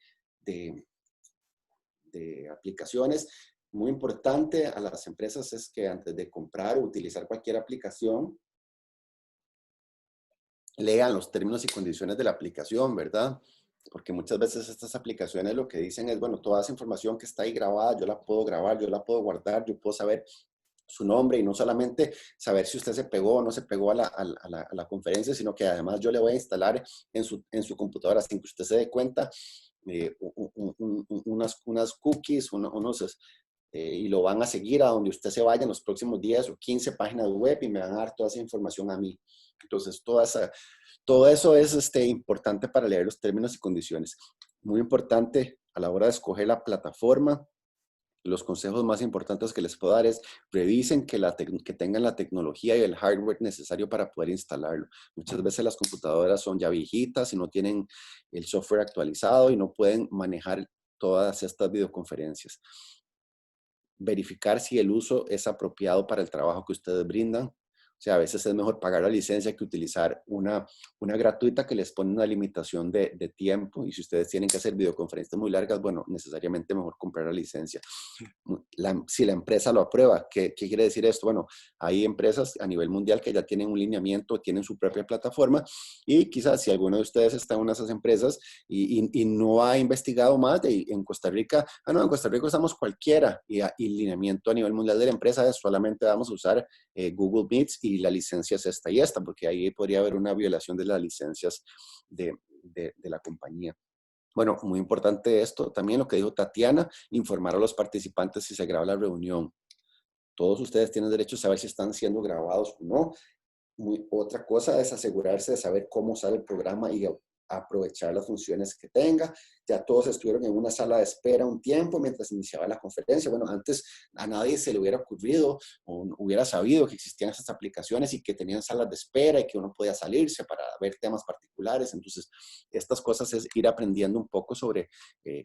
aplicaciones. Muy importante a las empresas es que antes de comprar o utilizar cualquier aplicación, lean los términos y condiciones de la aplicación, ¿verdad? Porque muchas veces estas aplicaciones lo que dicen es, bueno, toda esa información que está ahí grabada, yo la puedo grabar, yo la puedo guardar, yo puedo saber su nombre y no solamente saber si usted se pegó o no se pegó a la conferencia, sino que además yo le voy a instalar en su computadora sin que usted se dé cuenta unas cookies, y lo van a seguir a donde usted se vaya en los próximos 10 o 15 páginas web y me van a dar toda esa información a mí. Entonces, todo eso es importante para leer los términos y condiciones. Muy importante a la hora de escoger la plataforma. Los consejos más importantes que les puedo dar es revisen que tengan la tecnología y el hardware necesario para poder instalarlo. Muchas veces las computadoras son ya viejitas y no tienen el software actualizado y no pueden manejar todas estas videoconferencias. Verificar si el uso es apropiado para el trabajo que ustedes brindan. O sea, a veces es mejor pagar la licencia que utilizar una gratuita que les pone una limitación de tiempo. Y si ustedes tienen que hacer videoconferencias muy largas, bueno, necesariamente mejor comprar la licencia. Si la empresa lo aprueba, ¿qué quiere decir esto? Bueno, hay empresas a nivel mundial que ya tienen un lineamiento, tienen su propia plataforma y quizás si alguno de ustedes está en una de esas empresas y no ha investigado más en Costa Rica, en Costa Rica usamos cualquiera y el lineamiento a nivel mundial de la empresa es solamente vamos a usar Google Meets y la licencia es esta y esta, porque ahí podría haber una violación de las licencias de la compañía. Bueno, muy importante esto, también lo que dijo Tatiana, informar a los participantes si se graba la reunión. Todos ustedes tienen derecho a saber si están siendo grabados o no. Otra cosa es asegurarse de saber cómo usar el programa y aprovechar las funciones que tenga. Ya todos estuvieron en una sala de espera un tiempo mientras iniciaba la conferencia. Bueno, antes a nadie se le hubiera ocurrido o hubiera sabido que existían esas aplicaciones y que tenían salas de espera y que uno podía salirse para ver temas particulares. Entonces, estas cosas es ir aprendiendo un poco sobre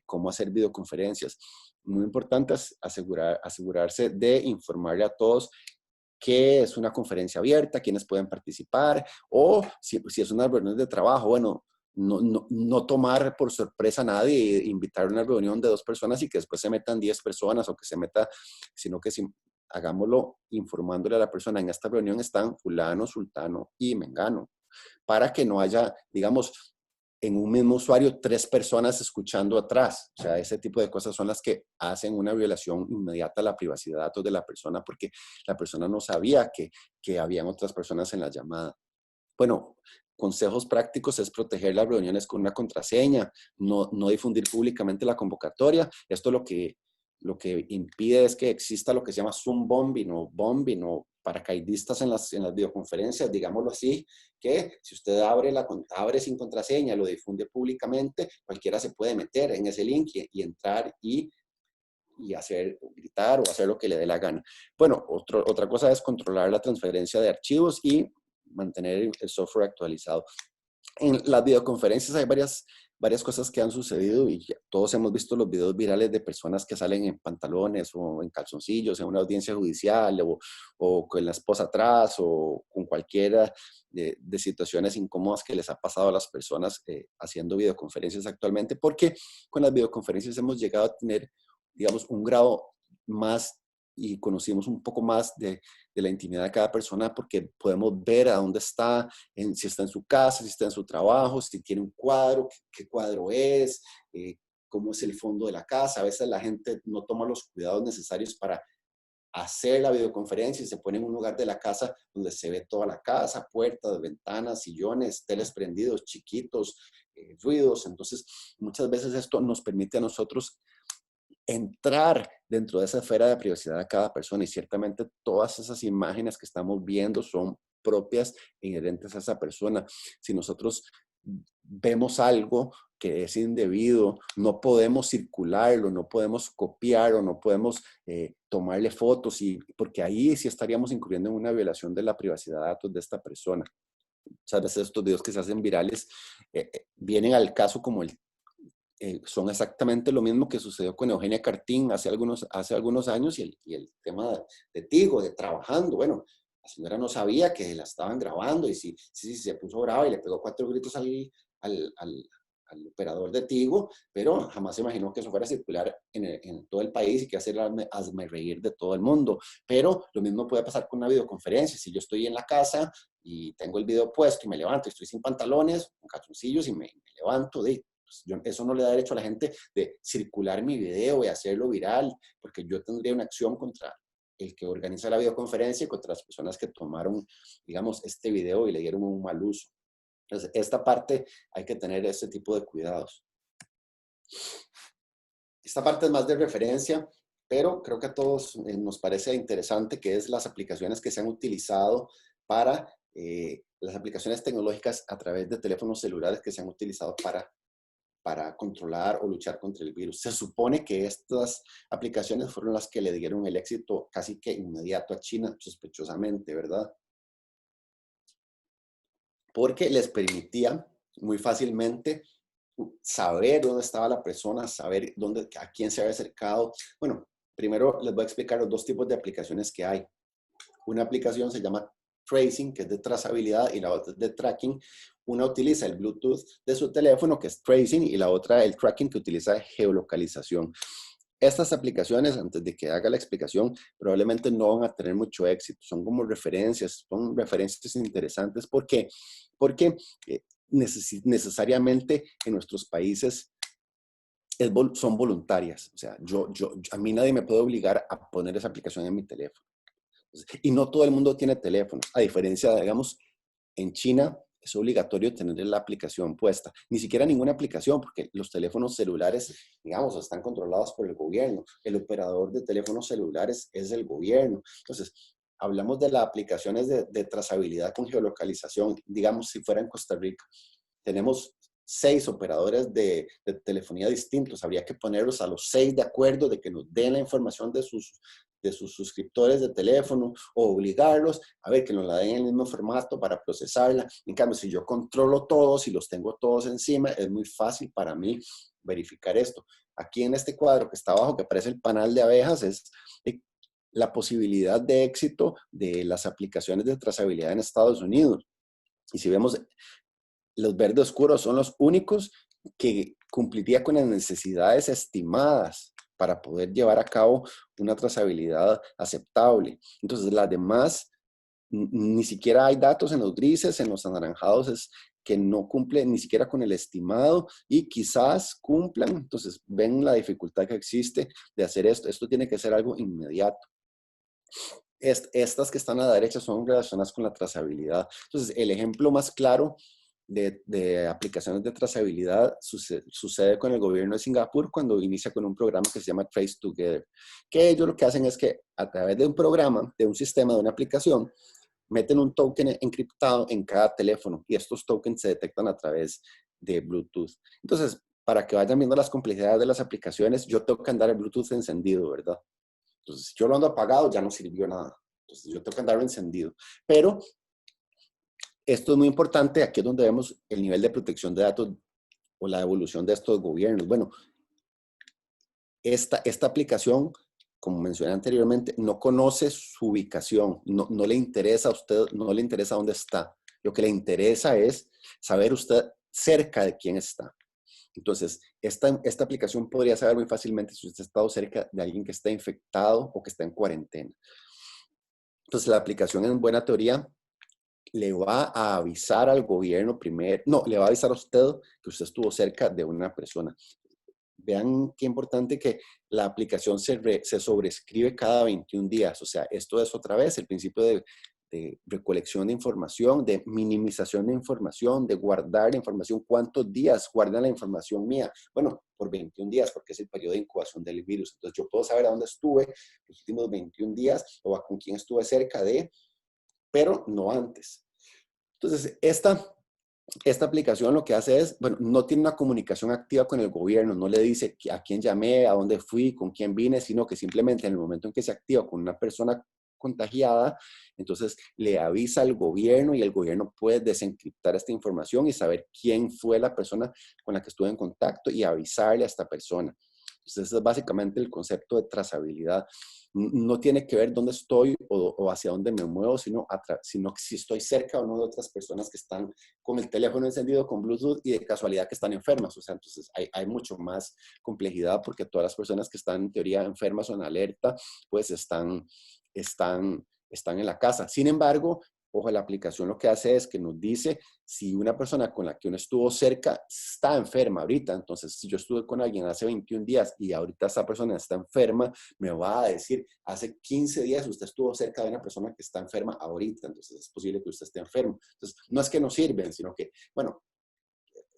cómo hacer videoconferencias. Muy importante es asegurarse de informarle a todos qué es una conferencia abierta, quiénes pueden participar, o si es una reunión de trabajo, bueno, no tomar por sorpresa a nadie e invitar a una reunión de 2 personas y que después se metan 10 personas o que se meta, sino que hagámoslo informándole a la persona, en esta reunión están fulano, sultano y mengano, para que no haya, digamos, en un mismo usuario 3 personas escuchando atrás. O sea, ese tipo de cosas son las que hacen una violación inmediata a la privacidad de datos de la persona porque la persona no sabía que habían otras personas en la llamada. Bueno, consejos prácticos es proteger las reuniones con una contraseña, no difundir públicamente la convocatoria. Esto lo que impide es que exista lo que se llama Zoom bombing o paracaidistas en las videoconferencias, digámoslo así, que si usted abre sin contraseña, lo difunde públicamente, cualquiera se puede meter en ese link y entrar y gritar o hacer lo que le dé la gana. Bueno, otra cosa es controlar la transferencia de archivos y mantener el software actualizado. En las videoconferencias hay varias cosas que han sucedido y todos hemos visto los videos virales de personas que salen en pantalones o en calzoncillos en una audiencia judicial o con la esposa atrás o con cualquiera de situaciones incómodas que les ha pasado a las personas haciendo videoconferencias actualmente, porque con las videoconferencias hemos llegado a tener, digamos, un grado más y conocimos un poco más de la intimidad de cada persona porque podemos ver a dónde está, si está en su casa, si está en su trabajo, si tiene un cuadro, qué cuadro es, cómo es el fondo de la casa. A veces la gente no toma los cuidados necesarios para hacer la videoconferencia y se pone en un lugar de la casa donde se ve toda la casa, puertas, ventanas, sillones, teles prendidos, chiquitos, ruidos. Entonces, muchas veces esto nos permite a nosotros entrar dentro de esa esfera de privacidad de cada persona, y ciertamente todas esas imágenes que estamos viendo son propias e inherentes a esa persona. Si nosotros vemos algo que es indebido, no podemos circularlo, no podemos copiar o no podemos tomarle fotos, porque ahí sí estaríamos incurriendo en una violación de la privacidad de datos de esta persona. Muchas veces estos videos que se hacen virales vienen al caso como son exactamente lo mismo que sucedió con Eugenia Cartín hace algunos años y el tema de Tigo, de trabajando. Bueno, la señora no sabía que la estaban grabando y sí, se puso brava y le pegó 4 gritos al operador de Tigo, pero jamás se imaginó que eso fuera a circular en todo el país y que hacer hazme reír de todo el mundo. Pero lo mismo puede pasar con una videoconferencia. Si yo estoy en la casa y tengo el video puesto y me levanto y estoy sin pantalones, con calzoncillos y me levanto, eso no le da derecho a la gente de circular mi video y hacerlo viral, porque yo tendría una acción contra el que organiza la videoconferencia y contra las personas que tomaron, digamos, este video y le dieron un mal uso. Entonces, esta parte hay que tener ese tipo de cuidados. Esta parte es más de referencia, pero creo que a todos nos parece interesante, que es las aplicaciones que se han utilizado para, las aplicaciones tecnológicas a través de teléfonos celulares que se han utilizado para controlar o luchar contra el virus. Se supone que estas aplicaciones fueron las que le dieron el éxito casi que inmediato a China, sospechosamente, ¿verdad? Porque les permitía muy fácilmente saber dónde estaba la persona, saber a quién se había acercado. Bueno, primero les voy a explicar los dos tipos de aplicaciones que hay. Una aplicación se llama Tracing, que es de trazabilidad, y la otra es de tracking. Una utiliza el Bluetooth de su teléfono, que es tracing, y la otra el tracking, que utiliza geolocalización. Estas aplicaciones, antes de que haga la explicación, probablemente no van a tener mucho éxito. Son como referencias, son referencias interesantes. ¿Por qué? Porque necesariamente en nuestros países son voluntarias. O sea, a mí nadie me puede obligar a poner esa aplicación en mi teléfono. Y no todo el mundo tiene teléfono. A diferencia, digamos, en China es obligatorio tener la aplicación puesta. Ni siquiera ninguna aplicación, porque los teléfonos celulares, digamos, están controlados por el gobierno. El operador de teléfonos celulares es el gobierno. Entonces, hablamos de las aplicaciones de trazabilidad con geolocalización. Digamos, si fuera en Costa Rica, tenemos 6 operadores de telefonía distintos. Habría que ponerlos a los 6 de acuerdo de que nos den la información de sus suscriptores de teléfono, o obligarlos a ver que nos la den en el mismo formato para procesarla. En cambio, si yo controlo todos y los tengo todos encima, es muy fácil para mí verificar esto. Aquí en este cuadro que está abajo, que aparece el panal de abejas, es la posibilidad de éxito de las aplicaciones de trazabilidad en Estados Unidos. Y si vemos, los verdes oscuros son los únicos que cumpliría con las necesidades estimadas para poder llevar a cabo una trazabilidad aceptable. Entonces, las demás, ni siquiera hay datos en los grises, en los anaranjados es que no cumplen ni siquiera con el estimado y quizás cumplan. Entonces, ven la dificultad que existe de hacer esto. Esto tiene que ser algo inmediato. Estas que están a la derecha son relacionadas con la trazabilidad. Entonces, el ejemplo más claro de aplicaciones de trazabilidad sucede con el gobierno de Singapur cuando inicia con un programa que se llama Trace Together, que ellos lo que hacen es que a través de un programa, de un sistema, de una aplicación, meten un token encriptado en cada teléfono y estos tokens se detectan a través de Bluetooth. Entonces, para que vayan viendo las complejidades de las aplicaciones, yo tengo que andar el Bluetooth encendido, ¿verdad? Entonces, si yo lo ando apagado, ya no sirvió nada. Entonces, yo tengo que andarlo encendido. Pero esto es muy importante, aquí es donde vemos el nivel de protección de datos o la evolución de estos gobiernos. Bueno, esta aplicación, como mencioné anteriormente, no conoce su ubicación, no le interesa a usted, no le interesa dónde está. Lo que le interesa es saber usted cerca de quién está. Entonces, esta aplicación podría saber muy fácilmente si usted ha estado cerca de alguien que está infectado o que está en cuarentena. Entonces, la aplicación en buena teoría le va a avisar al gobierno primero, no, le va a avisar a usted que usted estuvo cerca de una persona. Vean qué importante que la aplicación se sobrescribe cada 21 días. O sea, esto es otra vez el principio de recolección de información, de minimización de información, de guardar la información. ¿Cuántos días guardan la información mía? Bueno, por 21 días, porque es el periodo de incubación del virus. Entonces, yo puedo saber a dónde estuve los últimos 21 días o con quién estuve cerca de, pero no antes. Entonces, esta aplicación lo que hace es, bueno, no tiene una comunicación activa con el gobierno, no le dice a quién llamé, a dónde fui, con quién vine, sino que simplemente en el momento en que se activa con una persona contagiada, entonces le avisa al gobierno y el gobierno puede desencriptar esta información y saber quién fue la persona con la que estuve en contacto y avisarle a esta persona. Entonces, ese es básicamente el concepto de trazabilidad. No tiene que ver dónde estoy o hacia dónde me muevo, sino si estoy cerca o no de otras personas que están con el teléfono encendido con Bluetooth y de casualidad que están enfermas. O sea, entonces hay mucho más complejidad porque todas las personas que están en teoría enfermas o en alerta, pues están en la casa. Sin embargo, ojo, la aplicación lo que hace es que nos dice si una persona con la que uno estuvo cerca está enferma ahorita. Entonces, si yo estuve con alguien hace 21 días y ahorita esa persona está enferma, me va a decir, hace 15 días usted estuvo cerca de una persona que está enferma ahorita. Entonces, es posible que usted esté enfermo. Entonces, no es que no sirven, sino que, bueno,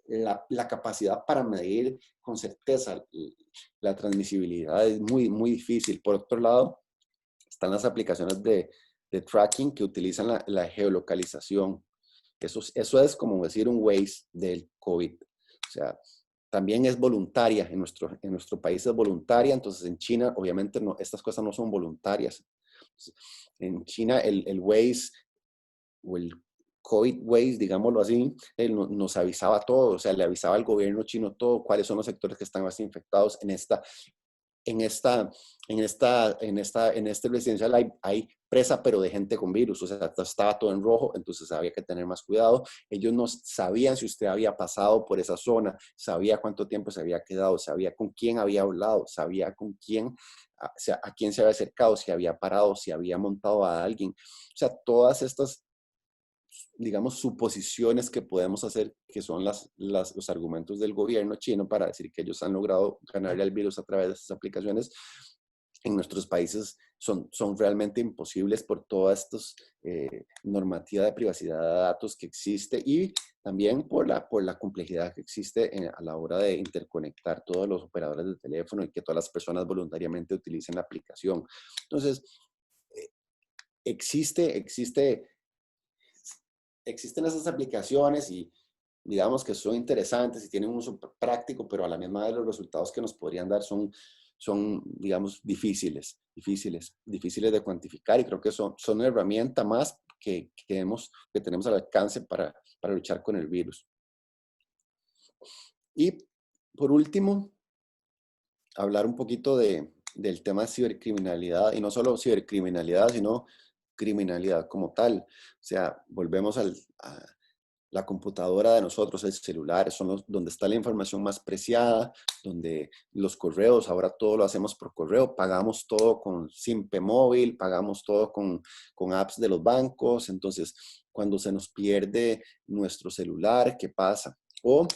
la capacidad para medir con certeza la transmisibilidad es muy, muy difícil. Por otro lado, están las aplicaciones de tracking que utilizan la geolocalización. Eso es como decir un Waze del COVID. O sea, también es voluntaria. En nuestro país es voluntaria. Entonces, en China, obviamente, no, estas cosas no son voluntarias. Entonces, en China, el Waze o el COVID Waze, digámoslo así, nos avisaba todo. O sea, le avisaba al gobierno chino todo, cuáles son los sectores que están más infectados en este residencial hay presa, pero de gente con virus, o sea, estaba todo en rojo, entonces había que tener más cuidado. Ellos no sabían si usted había pasado por esa zona, sabía cuánto tiempo se había quedado, sabía con quién había hablado, sabía con quién, a quién se había acercado, si había parado, si había montado a alguien. O sea, todas estas, digamos, suposiciones que podemos hacer, que son los argumentos del gobierno chino para decir que ellos han logrado ganarle al virus a través de estas aplicaciones, en nuestros países son realmente imposibles por toda esta normativa de privacidad de datos que existe y también por la complejidad que existe a la hora de interconectar todos los operadores de teléfono y que todas las personas voluntariamente utilicen la aplicación. Entonces, existen esas aplicaciones y digamos que son interesantes y tienen un uso práctico, pero a la misma vez los resultados que nos podrían dar son digamos, difíciles de cuantificar y creo que son una herramienta más que tenemos al alcance para luchar con el virus. Y por último, hablar un poquito del tema de cibercriminalidad y no solo cibercriminalidad, sino criminalidad como tal. O sea, volvemos a la computadora de nosotros, el celular, son donde está la información más preciada, donde los correos, ahora todo lo hacemos por correo, pagamos todo con Simpe Móvil, pagamos todo con apps de los bancos. Entonces, cuando se nos pierde nuestro celular, ¿qué pasa? O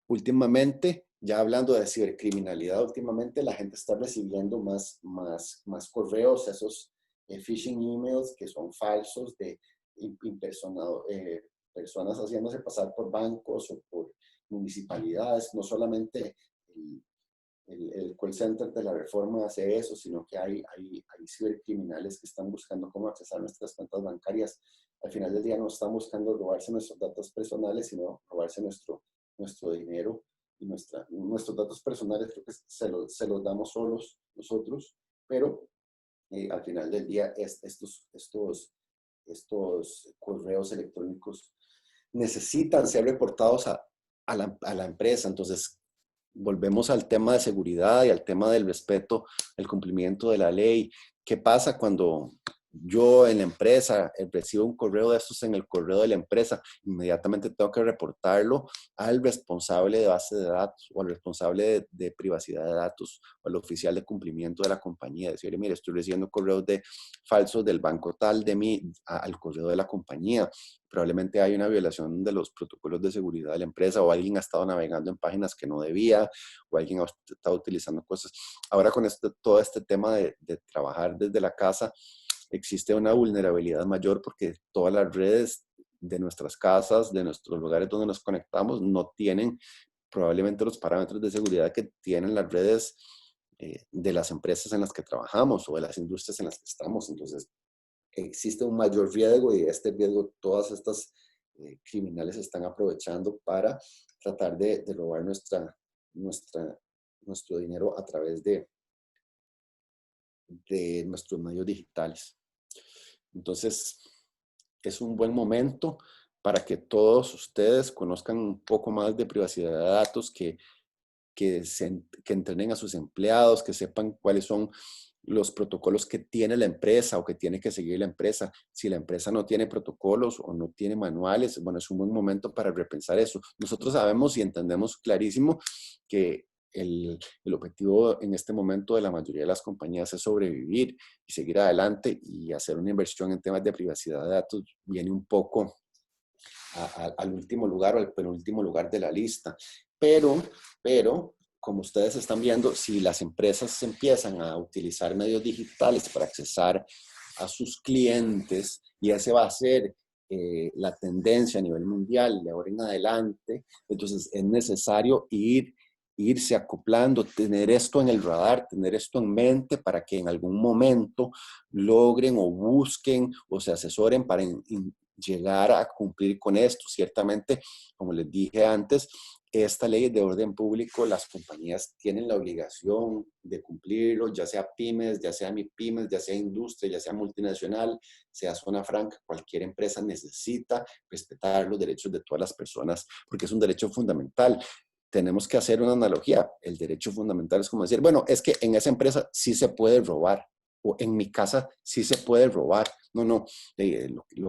últimamente, ya hablando de cibercriminalidad, últimamente la gente está recibiendo más correos, esos phishing emails que son falsos de personas haciéndose pasar por bancos o por municipalidades. No solamente el call center de la Reforma hace eso, sino que hay cibercriminales que están buscando cómo accesar nuestras cuentas bancarias. Al final del día no están buscando robarse nuestros datos personales, sino robarse nuestro dinero y nuestros datos personales. Creo que se los damos solos nosotros, pero al final del día estos correos electrónicos necesitan ser reportados a la empresa. Entonces, volvemos al tema de seguridad y al tema del respeto, el cumplimiento de la ley. ¿Qué pasa cuando yo en la empresa recibo un correo de estos en el correo de la empresa, inmediatamente tengo que reportarlo al responsable de base de datos o al responsable de privacidad de datos o al oficial de cumplimiento de la compañía. Decirle, mire, estoy recibiendo correos falsos del banco tal de mí al correo de la compañía. Probablemente hay una violación de los protocolos de seguridad de la empresa o alguien ha estado navegando en páginas que no debía o alguien ha estado utilizando cosas. Ahora con todo este tema de trabajar desde la casa, existe una vulnerabilidad mayor porque todas las redes de nuestras casas, de nuestros lugares donde nos conectamos, no tienen probablemente los parámetros de seguridad que tienen las redes de las empresas en las que trabajamos o de las industrias en las que estamos. Entonces, existe un mayor riesgo y este riesgo todas estas criminales están aprovechando para tratar de robar nuestro dinero a través de nuestros medios digitales. Entonces, es un buen momento para que todos ustedes conozcan un poco más de privacidad de datos, que entrenen a sus empleados, que sepan cuáles son los protocolos que tiene la empresa o que tiene que seguir la empresa. Si la empresa no tiene protocolos o no tiene manuales, bueno, es un buen momento para repensar eso. Nosotros sabemos y entendemos clarísimo que el objetivo en este momento de la mayoría de las compañías es sobrevivir y seguir adelante, y hacer una inversión en temas de privacidad de datos viene un poco al último lugar o al penúltimo lugar de la lista. Pero, como ustedes están viendo, si las empresas empiezan a utilizar medios digitales para accesar a sus clientes, y ese va a ser la tendencia a nivel mundial de ahora en adelante, entonces es necesario irse acoplando, tener esto en el radar, tener esto en mente para que en algún momento logren o busquen o se asesoren para llegar a cumplir con esto. Ciertamente, como les dije antes, esta ley de orden público, las compañías tienen la obligación de cumplirlo, ya sea pymes, ya sea MIPYMES, ya sea industria, ya sea multinacional, sea zona franca, cualquier empresa necesita respetar los derechos de todas las personas porque es un derecho fundamental. Tenemos que hacer una analogía. El derecho fundamental es como decir, bueno, es que en esa empresa sí se puede robar, o en mi casa sí se puede robar. No, lo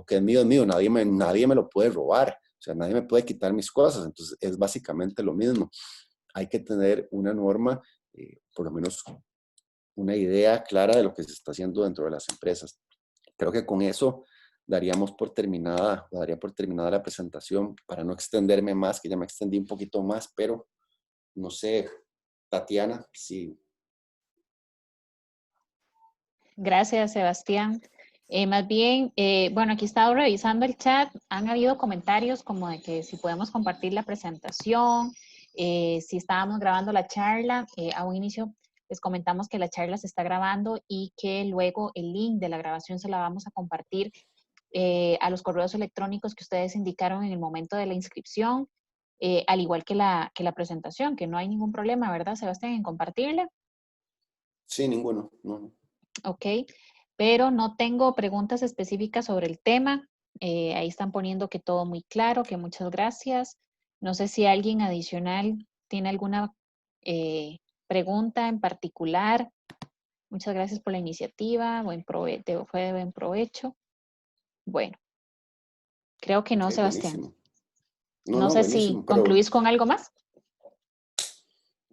que es mío, nadie me lo puede robar. O sea, nadie me puede quitar mis cosas. Entonces, es básicamente lo mismo. Hay que tener una norma, por lo menos una idea clara de lo que se está haciendo dentro de las empresas. Creo que con eso daría por terminada la presentación, para no extenderme más, que ya me extendí un poquito más, pero no sé, Tatiana, sí. Gracias, Sebastián. Más bien, bueno, aquí he estado revisando el chat. Han habido comentarios como de que si podemos compartir la presentación, si estábamos grabando la charla. A un inicio les comentamos que la charla se está grabando y que luego el link de la grabación se la vamos a compartir a los correos electrónicos que ustedes indicaron en el momento de la inscripción, al igual que la presentación, que no hay ningún problema, ¿verdad, Sebastián, en compartirla? Sí, ninguno. No. Ok, pero no tengo preguntas específicas sobre el tema. Ahí están poniendo que todo muy claro, que muchas gracias. No sé si alguien adicional tiene alguna pregunta en particular. Muchas gracias por la iniciativa. Fue de buen provecho. Bueno, creo que Ok, no, Sebastián. buenísimo. No, No no, sé si buenísimo, pero concluís con algo más.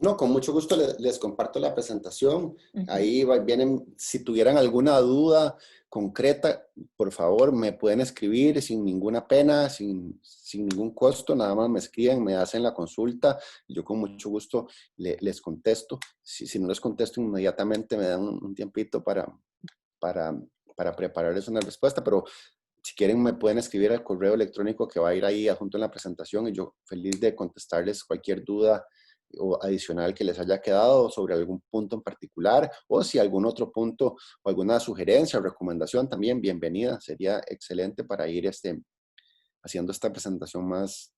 no, con mucho gusto les comparto la presentación. Ujú. Ahí vienen, si tuvieran alguna duda concreta, por favor, me pueden escribir sin ninguna pena, sin ningún costo. Nada más me escriben, me hacen la consulta. Y yo con mucho gusto les contesto. Si no les contesto inmediatamente, me dan un tiempito para, para prepararles una respuesta, pero si quieren me pueden escribir al correo electrónico que va a ir ahí adjunto en la presentación, y yo feliz de contestarles cualquier duda o adicional que les haya quedado sobre algún punto en particular, o si algún otro punto o alguna sugerencia o recomendación también, bienvenida. Sería excelente para ir haciendo esta presentación más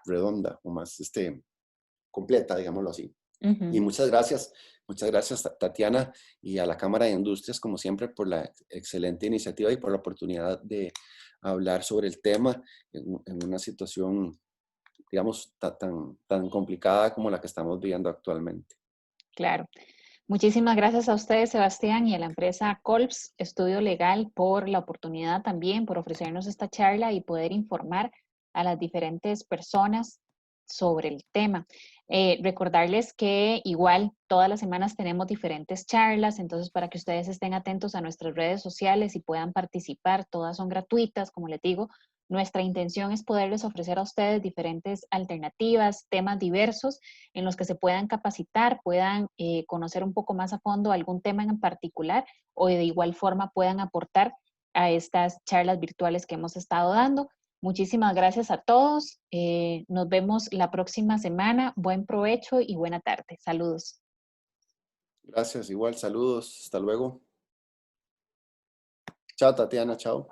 redonda o más completa, digámoslo así. Y Ujú. muchas gracias Tatiana, y a la Cámara de Industrias, como siempre, por la excelente iniciativa y por la oportunidad de hablar sobre el tema en una situación, digamos, tan complicada como la que estamos viviendo actualmente. Claro. Muchísimas gracias a ustedes, Sebastián, y a la empresa Colps Estudio Legal por la oportunidad también, por ofrecernos esta charla y poder informar a las diferentes personas sobre el tema. Recordarles que igual todas las semanas tenemos diferentes charlas, entonces para que ustedes estén atentos a nuestras redes sociales y puedan participar, todas son gratuitas, como les digo. Nuestra intención es poderles ofrecer a ustedes diferentes alternativas, temas diversos en los que se puedan capacitar, puedan conocer un poco más a fondo algún tema en particular o de igual forma puedan aportar a estas charlas virtuales que hemos estado dando. Muchísimas gracias a todos. Nos vemos la próxima semana. Buen provecho y buena tarde. Saludos. Gracias, igual, saludos, hasta luego. Chao, Tatiana, chao.